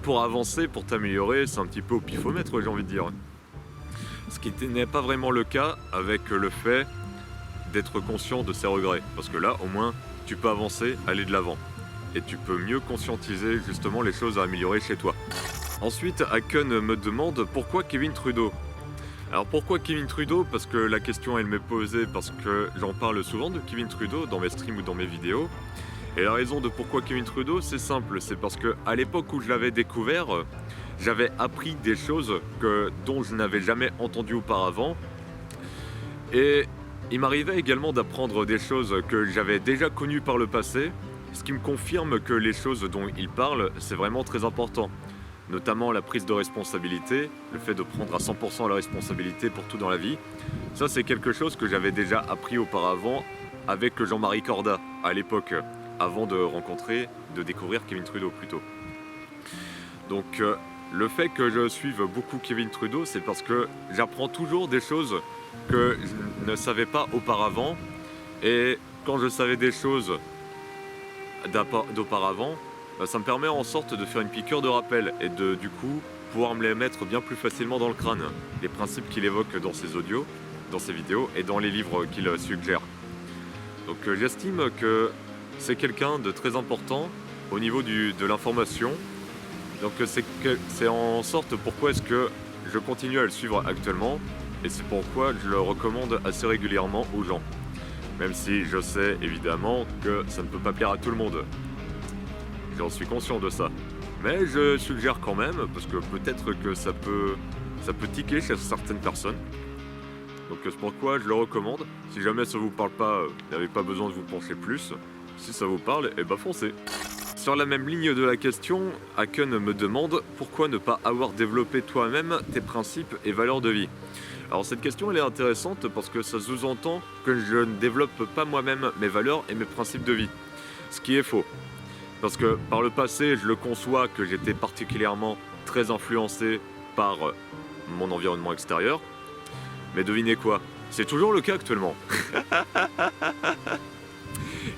pour avancer, pour t'améliorer, c'est un petit peu au pifomètre, j'ai envie de dire. Ce qui n'est pas vraiment le cas avec le fait d'être conscient de ses regrets. Parce que là, au moins, tu peux avancer, aller de l'avant. Et tu peux mieux conscientiser justement les choses à améliorer chez toi. Ensuite, Aken me demande pourquoi Kevin Trudeau. Alors pourquoi Kevin Trudeau? Parce que la question elle m'est posée parce que j'en parle souvent de Kevin Trudeau dans mes streams ou dans mes vidéos. Et la raison de pourquoi Kevin Trudeau, c'est simple, c'est parce que à l'époque où je l'avais découvert, j'avais appris des choses dont je n'avais jamais entendu auparavant. Et il m'arrivait également d'apprendre des choses que j'avais déjà connues par le passé, ce qui me confirme que les choses dont il parle, c'est vraiment très important. Notamment la prise de responsabilité, le fait de prendre à 100% la responsabilité pour tout dans la vie. Ça, c'est quelque chose que j'avais déjà appris auparavant avec Jean-Marie Corda, à l'époque, avant de découvrir Kevin Trudeau plutôt. Donc, le fait que je suive beaucoup Kevin Trudeau, c'est parce que j'apprends toujours des choses que je ne savais pas auparavant. Et quand je savais des choses d'auparavant, ça me permet en sorte de faire une piqûre de rappel et de, du coup, pouvoir me les mettre bien plus facilement dans le crâne. Les principes qu'il évoque dans ses audios, dans ses vidéos et dans les livres qu'il suggère. Donc j'estime que c'est quelqu'un de très important au niveau de l'information. Donc c'est en sorte pourquoi est-ce que je continue à le suivre actuellement et c'est pourquoi je le recommande assez régulièrement aux gens. Même si je sais évidemment que ça ne peut pas plaire à tout le monde. J'en suis conscient de ça. Mais je suggère quand même, parce que peut-être que ça peut tiquer chez certaines personnes. Donc c'est pourquoi je le recommande. Si jamais ça vous parle pas, vous n'avez pas besoin de vous pencher plus. Si ça vous parle, eh ben foncez. Sur la même ligne de la question, Haken me demande pourquoi ne pas avoir développé toi-même tes principes et valeurs de vie. Alors cette question elle est intéressante parce que ça sous-entend que je ne développe pas moi-même mes valeurs et mes principes de vie. Ce qui est faux. Parce que par le passé, je le conçois que j'étais particulièrement très influencé par mon environnement extérieur. Mais devinez quoi? C'est toujours le cas actuellement.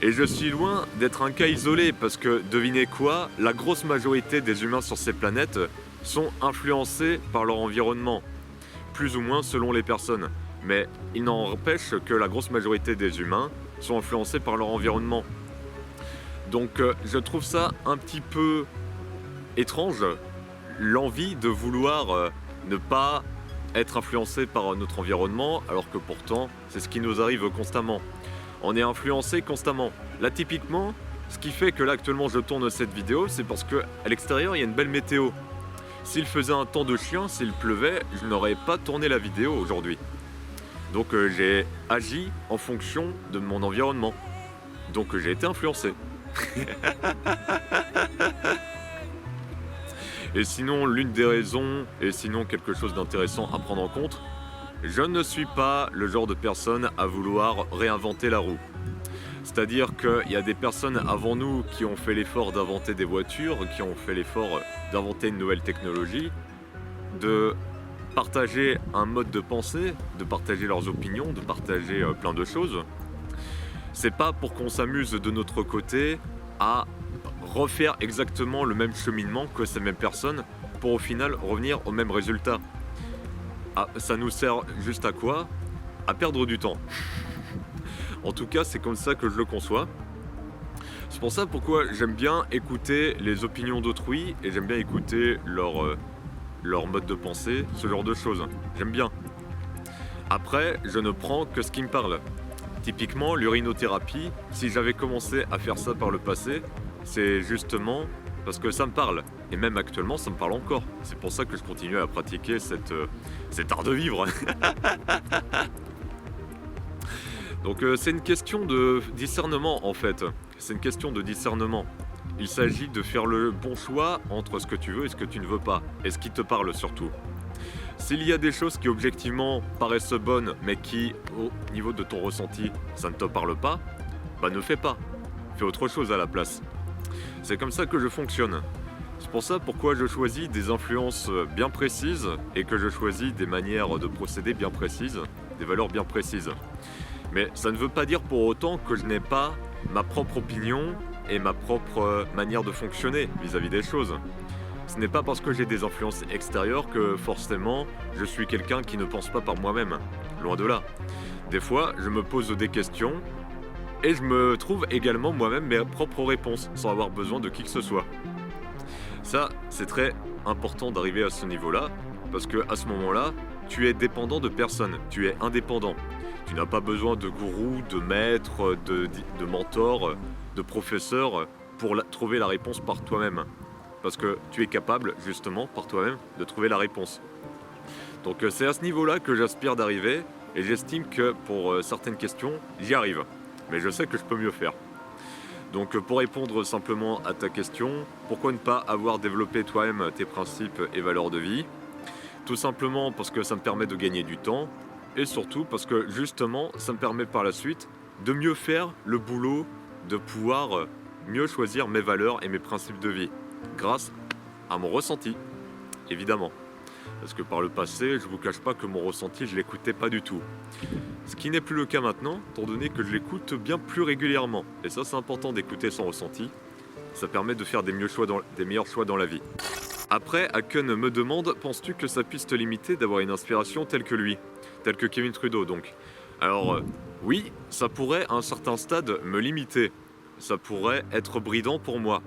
Et je suis loin d'être un cas isolé parce que, devinez quoi, la grosse majorité des humains sur ces planètes sont influencés par leur environnement, plus ou moins selon les personnes. Mais il n'en empêche que la grosse majorité des humains sont influencés par leur environnement. Donc je trouve ça un petit peu étrange, l'envie de vouloir ne pas être influencé par notre environnement, alors que pourtant c'est ce qui nous arrive constamment. On est influencé constamment. Là typiquement, ce qui fait que là actuellement je tourne cette vidéo, c'est parce qu'à l'extérieur il y a une belle météo. S'il faisait un temps de chien, s'il pleuvait, je n'aurais pas tourné la vidéo aujourd'hui. Donc j'ai agi en fonction de mon environnement. Donc j'ai été influencé. Et sinon, l'une des raisons, et sinon quelque chose d'intéressant à prendre en compte, je ne suis pas le genre de personne à vouloir réinventer la roue. C'est-à-dire qu'il y a des personnes avant nous qui ont fait l'effort d'inventer des voitures, qui ont fait l'effort d'inventer une nouvelle technologie, de partager un mode de pensée, de partager leurs opinions, de partager plein de choses. C'est pas pour qu'on s'amuse de notre côté à refaire exactement le même cheminement que ces mêmes personnes pour au final revenir au même résultat. Ah, ça nous sert juste à quoi? À perdre du temps. En tout cas, c'est comme ça que je le conçois. C'est pour ça pourquoi j'aime bien écouter les opinions d'autrui et j'aime bien écouter leur mode de pensée, ce genre de choses. J'aime bien. Après, je ne prends que ce qui me parle. Typiquement, l'urinothérapie, si j'avais commencé à faire ça par le passé, c'est justement parce que ça me parle. Et même actuellement, ça me parle encore. C'est pour ça que je continue à pratiquer cet art de vivre. Donc c'est une question de discernement en fait. C'est une question de discernement. Il s'agit de faire le bon choix entre ce que tu veux et ce que tu ne veux pas. Et ce qui te parle surtout. S'il y a des choses qui objectivement paraissent bonnes, mais qui, au niveau de ton ressenti, ça ne te parle pas, bah ne fais pas. Fais autre chose à la place. C'est comme ça que je fonctionne. C'est pour ça pourquoi je choisis des influences bien précises et que je choisis des manières de procéder bien précises, des valeurs bien précises. Mais ça ne veut pas dire pour autant que je n'ai pas ma propre opinion et ma propre manière de fonctionner vis-à-vis des choses. Ce n'est pas parce que j'ai des influences extérieures que forcément je suis quelqu'un qui ne pense pas par moi-même. Loin de là. Des fois, je me pose des questions et je me trouve également moi-même mes propres réponses sans avoir besoin de qui que ce soit. Ça, c'est très important d'arriver à ce niveau-là parce que à ce moment-là, tu es dépendant de personne, tu es indépendant. Tu n'as pas besoin de gourou, de maître, de mentor, de professeur pour trouver la réponse par toi-même. Parce que tu es capable, justement, par toi-même, de trouver la réponse. Donc c'est à ce niveau-là que j'aspire d'arriver, et j'estime que pour certaines questions, j'y arrive. Mais je sais que je peux mieux faire. Donc pour répondre simplement à ta question, pourquoi ne pas avoir développé toi-même tes principes et valeurs de vie? Tout simplement parce que ça me permet de gagner du temps, et surtout parce que justement, ça me permet par la suite de mieux faire le boulot, de pouvoir mieux choisir mes valeurs et mes principes de vie. Grâce à mon ressenti, évidemment. Parce que par le passé, je vous cache pas que mon ressenti, je l'écoutais pas du tout. Ce qui n'est plus le cas maintenant, étant donné que je l'écoute bien plus régulièrement. Et ça, c'est important d'écouter son ressenti. Ça permet de faire des meilleurs choix dans la vie. Après, Haken me demande, penses-tu que ça puisse te limiter d'avoir une inspiration telle que lui? Telle que Kevin Trudeau, donc. Alors, oui, ça pourrait à un certain stade me limiter. ça pourrait être bridant pour moi.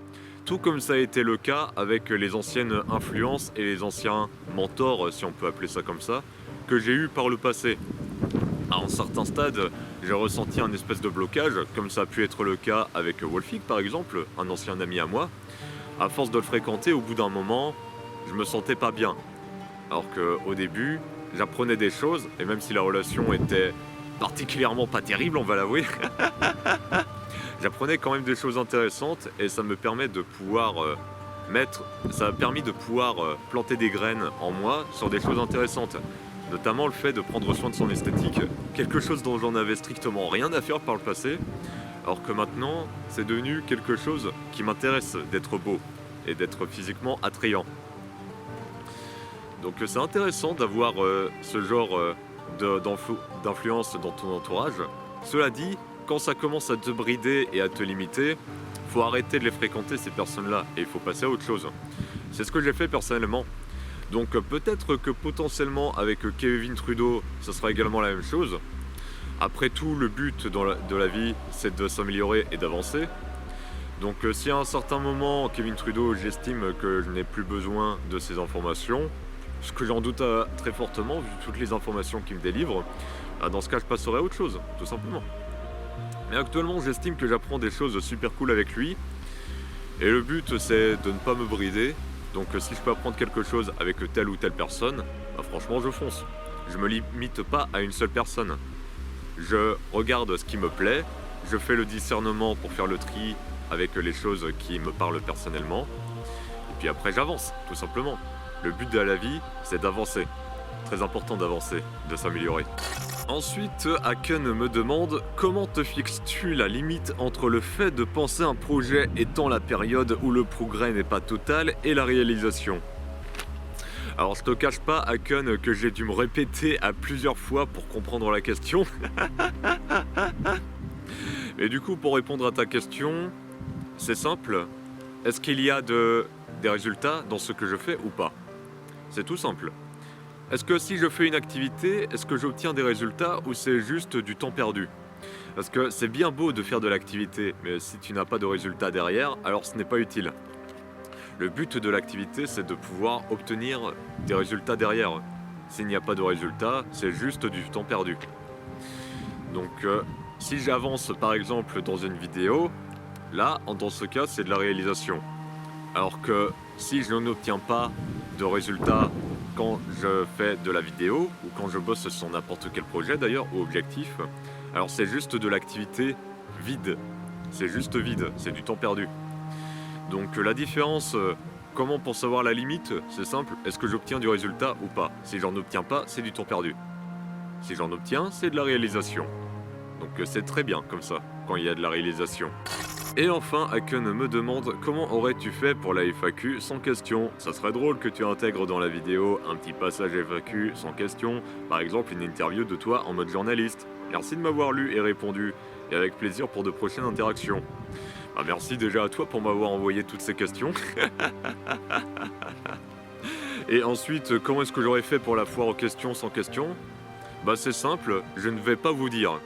Tout comme ça a été le cas avec les anciennes influences et les anciens mentors, si on peut appeler ça comme ça, que j'ai eu par le passé. À un certain stade, j'ai ressenti un espèce de blocage, comme ça a pu être le cas avec Wolfig par exemple, un ancien ami à moi. À force de le fréquenter, au bout d'un moment, je me sentais pas bien. Alors qu'au début, j'apprenais des choses, et même si la relation était particulièrement pas terrible, on va l'avouer, j'apprenais quand même des choses intéressantes, et ça me permet de pouvoir ça a permis de pouvoir planter des graines en moi sur des choses intéressantes. Notamment le fait de prendre soin de son esthétique, quelque chose dont j'en avais strictement rien à faire par le passé, alors que maintenant, c'est devenu quelque chose qui m'intéresse d'être beau et d'être physiquement attrayant. Donc c'est intéressant d'avoir ce genre d'influence dans ton entourage. Cela dit, quand ça commence à te brider et à te limiter, faut arrêter de les fréquenter ces personnes-là et il faut passer à autre chose. C'est ce que j'ai fait personnellement. Donc peut-être que potentiellement avec Kevin Trudeau, ça sera également la même chose. Après tout, le but de la vie, c'est de s'améliorer et d'avancer. Donc si à un certain moment, Kevin Trudeau, j'estime que je n'ai plus besoin de ces informations, ce que j'en doute très fortement, vu toutes les informations qu'il me délivre, dans ce cas, je passerai à autre chose, tout simplement. Mais actuellement, j'estime que j'apprends des choses super cool avec lui. Et le but, c'est de ne pas me brider. Donc si je peux apprendre quelque chose avec telle ou telle personne, bah, franchement, je fonce. Je me limite pas à une seule personne. Je regarde ce qui me plaît, je fais le discernement pour faire le tri avec les choses qui me parlent personnellement. Et puis après, j'avance, tout simplement. Le but de la vie, c'est d'avancer. Très important d'avancer, de s'améliorer. Ensuite, Haken me demande comment te fixes-tu la limite entre le fait de penser un projet étant la période où le progrès n'est pas total et la réalisation. Alors je te cache pas, Haken, que j'ai dû me répéter à plusieurs fois pour comprendre la question. Et du coup, pour répondre à ta question, c'est simple. Est-ce qu'il y a des résultats dans ce que je fais ou pas ? C'est tout simple. Est-ce que si je fais une activité, est-ce que j'obtiens des résultats ou c'est juste du temps perdu ? Parce que c'est bien beau de faire de l'activité, mais si tu n'as pas de résultats derrière, alors ce n'est pas utile. Le but de l'activité, c'est de pouvoir obtenir des résultats derrière. S'il n'y a pas de résultats, c'est juste du temps perdu. Donc, si j'avance par exemple dans une vidéo, là, dans ce cas, c'est de la réalisation. Alors que si je n'obtiens pas de résultats quand je fais de la vidéo, ou quand je bosse sur n'importe quel projet d'ailleurs, ou objectif, alors c'est juste de l'activité vide. C'est juste vide, c'est du temps perdu. Donc la différence, comment pour savoir la limite, c'est simple, est-ce que j'obtiens du résultat ou pas ? Si j'en obtiens pas, c'est du temps perdu. Si j'en obtiens, c'est de la réalisation. Donc c'est très bien comme ça, quand il y a de la réalisation. Et enfin, Haken me demande comment aurais-tu fait pour la FAQ sans question. Ça serait drôle que tu intègres dans la vidéo un petit passage FAQ sans question, par exemple une interview de toi en mode journaliste. Merci de m'avoir lu et répondu, et avec plaisir pour de prochaines interactions. Bah, merci déjà à toi pour m'avoir envoyé toutes ces questions. Et ensuite, comment est-ce que j'aurais fait pour la foire aux questions sans question ? Bah c'est simple, je ne vais pas vous dire.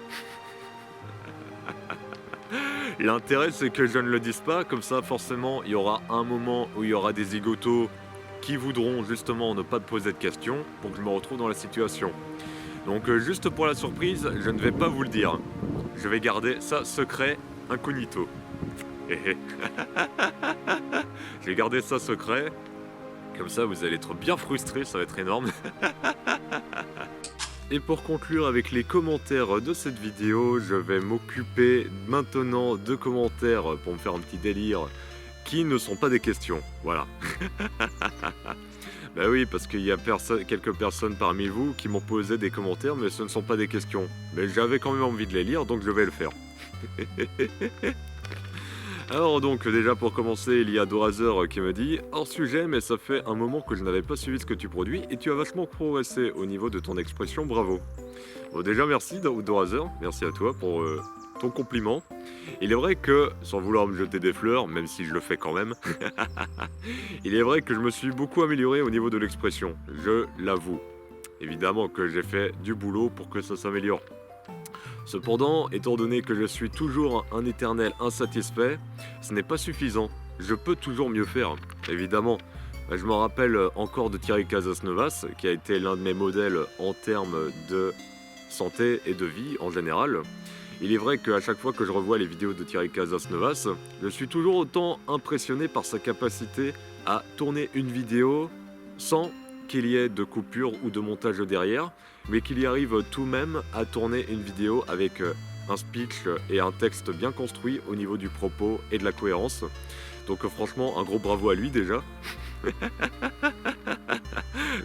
L'intérêt, c'est que je ne le dise pas, comme ça, forcément, il y aura un moment où il y aura des zigotos qui voudront justement ne pas te poser de questions pour que je me retrouve dans la situation. Donc, juste pour la surprise, je ne vais pas vous le dire. Je vais garder ça secret, incognito. Je vais garder ça secret, comme ça, vous allez être bien frustrés, ça va être énorme. Et pour conclure avec les commentaires de cette vidéo, je vais m'occuper maintenant de commentaires pour me faire un petit délire qui ne sont pas des questions. Voilà. Bah oui, parce qu'il y a quelques personnes parmi vous qui m'ont posé des commentaires, mais ce ne sont pas des questions. Mais j'avais quand même envie de les lire, donc je vais le faire. Alors donc déjà pour commencer, il y a Dorazer qui me dit « Hors sujet, mais ça fait un moment que je n'avais pas suivi ce que tu produis et tu as vachement progressé au niveau de ton expression, bravo !» Bon déjà merci Dorazer, merci à toi pour ton compliment. Il est vrai que, sans vouloir me jeter des fleurs, même si je le fais quand même, il est vrai que je me suis beaucoup amélioré au niveau de l'expression, je l'avoue. Évidemment que j'ai fait du boulot pour que ça s'améliore. Cependant, étant donné que je suis toujours un éternel insatisfait, ce n'est pas suffisant. Je peux toujours mieux faire, évidemment. Je me rappelle encore de Thierry Casasnovas, qui a été l'un de mes modèles en termes de santé et de vie en général. Il est vrai qu'à chaque fois que je revois les vidéos de Thierry Casasnovas, je suis toujours autant impressionné par sa capacité à tourner une vidéo sans qu'il y ait de coupure ou de montage derrière, mais qu'il y arrive tout de même à tourner une vidéo avec un speech et un texte bien construit au niveau du propos et de la cohérence. Donc franchement, un gros bravo à lui déjà.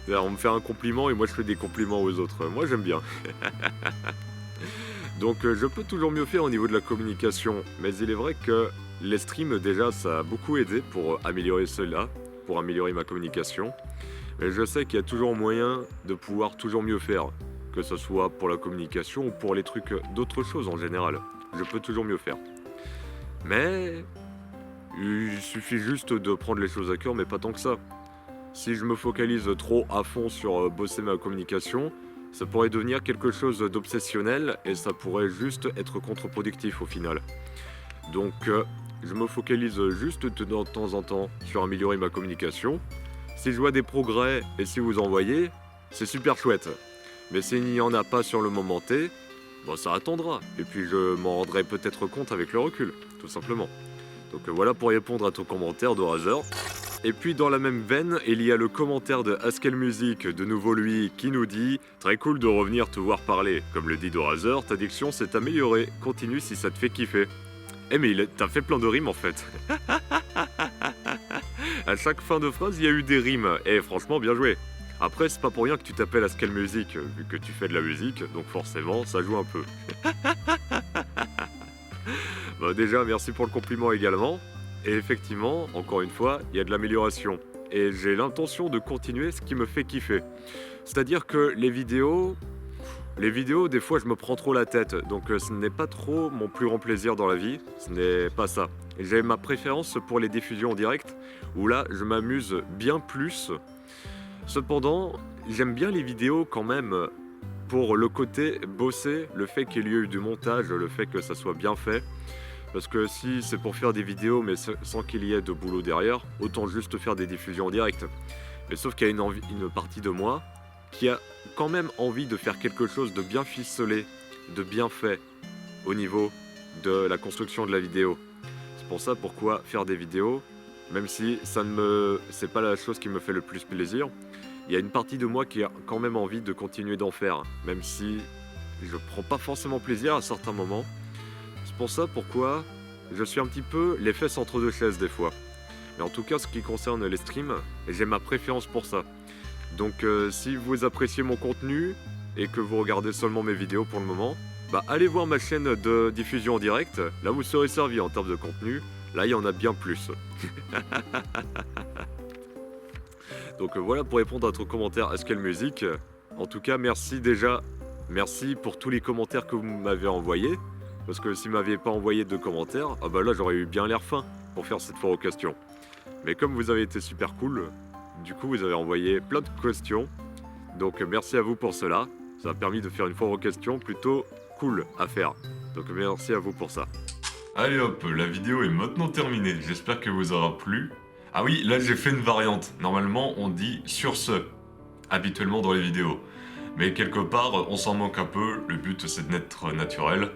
On me fait un compliment et moi je fais des compliments aux autres. Moi j'aime bien. Donc je peux toujours mieux faire au niveau de la communication, mais il est vrai que les streams déjà ça a beaucoup aidé pour améliorer cela, pour améliorer ma communication. Mais je sais qu'il y a toujours moyen de pouvoir toujours mieux faire, que ce soit pour la communication ou pour les trucs d'autres choses en général. Je peux toujours mieux faire. Mais il suffit juste de prendre les choses à cœur, mais pas tant que ça. Si je me focalise trop à fond sur bosser ma communication, ça pourrait devenir quelque chose d'obsessionnel et ça pourrait juste être contre-productif au final. Donc je me focalise juste de temps en temps sur améliorer ma communication. Si je vois des progrès et si vous en voyez, c'est super chouette. Mais s'il n'y en a pas sur le moment T, bon, ça attendra. Et puis je m'en rendrai peut-être compte avec le recul, tout simplement. Donc voilà pour répondre à ton commentaire de Razer. Et puis dans la même veine, il y a le commentaire de Haskell Music, de nouveau lui, qui nous dit « Très cool de revenir te voir parler. Comme le dit de Razer, ta diction s'est améliorée. Continue si ça te fait kiffer. » Eh mais t'as fait plein de rimes en fait. À chaque fin de phrase, il y a eu des rimes. Et franchement, bien joué. Après, c'est pas pour rien que tu t'appelles Haskell Music, vu que tu fais de la musique, donc forcément, ça joue un peu. Bah déjà, merci pour le compliment également. Et effectivement, encore une fois, il y a de l'amélioration. Et j'ai l'intention de continuer ce qui me fait kiffer. C'est-à-dire que les vidéos, des fois, je me prends trop la tête. Donc ce n'est pas trop mon plus grand plaisir dans la vie. Ce n'est pas ça. Et j'ai ma préférence pour les diffusions en direct, où là, je m'amuse bien plus. Cependant, j'aime bien les vidéos quand même pour le côté bosser, le fait qu'il y ait eu du montage, le fait que ça soit bien fait. Parce que si c'est pour faire des vidéos mais sans qu'il y ait de boulot derrière, autant juste faire des diffusions en direct. Mais sauf qu'il y a une partie de moi qui a quand même envie de faire quelque chose de bien ficelé, de bien fait au niveau de la construction de la vidéo. C'est pour ça pourquoi faire des vidéos, même si c'est pas la chose qui me fait le plus plaisir, il y a une partie de moi qui a quand même envie de continuer d'en faire, même si je prends pas forcément plaisir à certains moments. C'est pour ça pourquoi je suis un petit peu les fesses entre deux chaises des fois. Mais en tout cas, ce qui concerne les streams, j'ai ma préférence pour ça. Donc si vous appréciez mon contenu et que vous regardez seulement mes vidéos pour le moment, bah allez voir ma chaîne de diffusion en direct, là vous serez servi en termes de contenu, là il y en a bien plus. Donc voilà pour répondre à ton commentaire Haskell Music. En tout cas, merci pour tous les commentaires que vous m'avez envoyés. Parce que si vous m'aviez pas envoyé de commentaires, ah bah là j'aurais eu bien l'air fin pour faire cette foire aux questions. Mais comme vous avez été super cool, du coup vous avez envoyé plein de questions. Donc merci à vous pour cela. Ça a permis de faire une foire aux questions plutôt cool à faire. Donc merci à vous pour ça. Allez hop, la vidéo est maintenant terminée. J'espère que vous aura plu. Ah oui, là j'ai fait une variante. Normalement on dit sur ce, habituellement dans les vidéos. Mais quelque part, on s'en manque un peu. Le but c'est d'être naturel.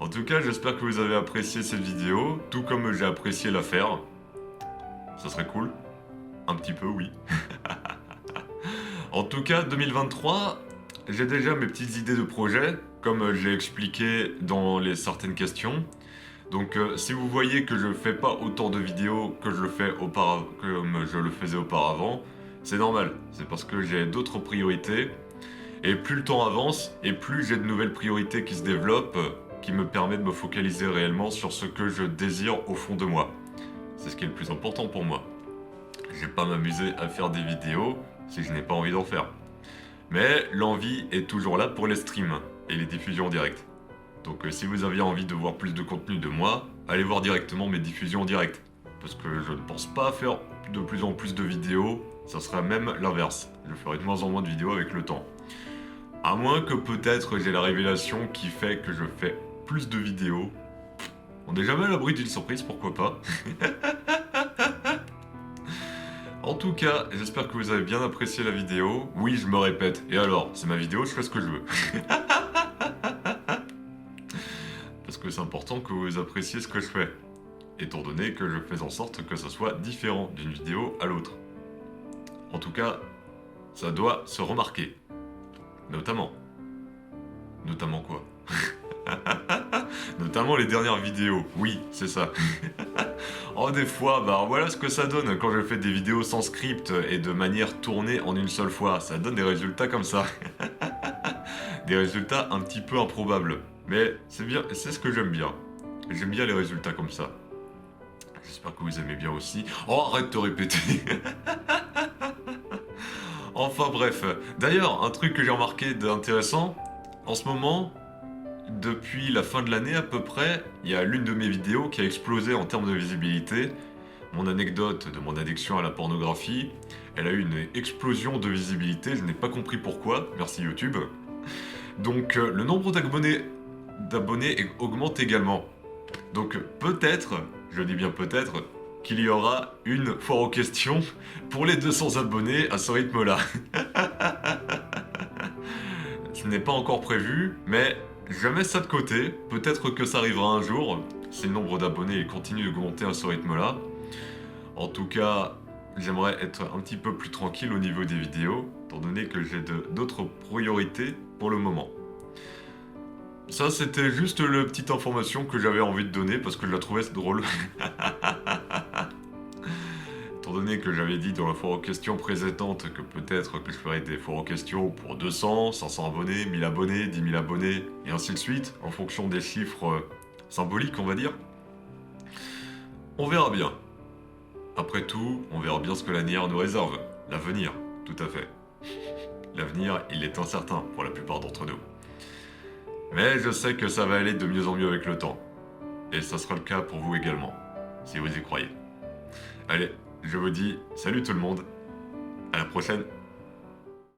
En tout cas, j'espère que vous avez apprécié cette vidéo, tout comme j'ai apprécié la faire. Ça serait cool. Un petit peu, oui. En tout cas, 2023, j'ai déjà mes petites idées de projets, comme j'ai expliqué dans certaines questions. Donc si vous voyez que je ne fais pas autant de vidéos que je le faisais auparavant, c'est normal. C'est parce que j'ai d'autres priorités. Et plus le temps avance, et plus j'ai de nouvelles priorités qui se développent, qui me permettent de me focaliser réellement sur ce que je désire au fond de moi. C'est ce qui est le plus important pour moi. Je vais pas m'amuser à faire des vidéos si je n'ai pas envie d'en faire. Mais l'envie est toujours là pour les streams et les diffusions en direct. Donc si vous aviez envie de voir plus de contenu de moi, allez voir directement mes diffusions en direct. Parce que je ne pense pas faire de plus en plus de vidéos, ça sera même l'inverse. Je ferai de moins en moins de vidéos avec le temps. À moins que peut-être j'ai la révélation qui fait que je fais plus de vidéos. On n'est jamais à l'abri d'une surprise, pourquoi pas. En tout cas, j'espère que vous avez bien apprécié la vidéo. Oui, je me répète. Et alors, c'est ma vidéo, je fais ce que je veux. Parce que c'est important que vous appréciez ce que je fais. Étant donné que je fais en sorte que ce soit différent d'une vidéo à l'autre. En tout cas, ça doit se remarquer. Notamment. Notamment quoi? Notamment les dernières vidéos. Oui, c'est ça. Oh, des fois, bah voilà ce que ça donne quand je fais des vidéos sans script et de manière tournée en une seule fois. Ça donne des résultats comme ça. Des résultats un petit peu improbables. Mais c'est bien, c'est ce que j'aime bien. J'aime bien les résultats comme ça. J'espère que vous aimez bien aussi. Oh, arrête de te répéter. Enfin bref. D'ailleurs, un truc que j'ai remarqué d'intéressant, en ce moment, depuis la fin de l'année à peu près, il y a l'une de mes vidéos qui a explosé en termes de visibilité. Mon anecdote de mon addiction à la pornographie, elle a eu une explosion de visibilité, je n'ai pas compris pourquoi, merci YouTube. Donc le nombre d'abonnés augmente également. Donc peut-être, je dis bien peut-être, qu'il y aura une foire aux questions pour les 200 abonnés à ce rythme-là. Ce n'est pas encore prévu, mais je mets ça de côté. Peut-être que ça arrivera un jour, si le nombre d'abonnés continue d'augmenter à ce rythme-là. En tout cas, j'aimerais être un petit peu plus tranquille au niveau des vidéos, étant donné que j'ai d'autres priorités pour le moment. Ça, c'était juste la petite information que j'avais envie de donner parce que je la trouvais drôle. Étant donné que j'avais dit dans la foire aux questions précédente que peut-être que je ferais des foires aux questions pour 200, 500 abonnés, 1000 abonnés, 10 000 abonnés, et ainsi de suite, en fonction des chiffres symboliques, on va dire. On verra bien. Après tout, on verra bien ce que l'avenir nous réserve. L'avenir, tout à fait. L'avenir, il est incertain pour la plupart d'entre nous. Mais je sais que ça va aller de mieux en mieux avec le temps. Et ça sera le cas pour vous également, si vous y croyez. Allez, je vous dis salut tout le monde, à la prochaine.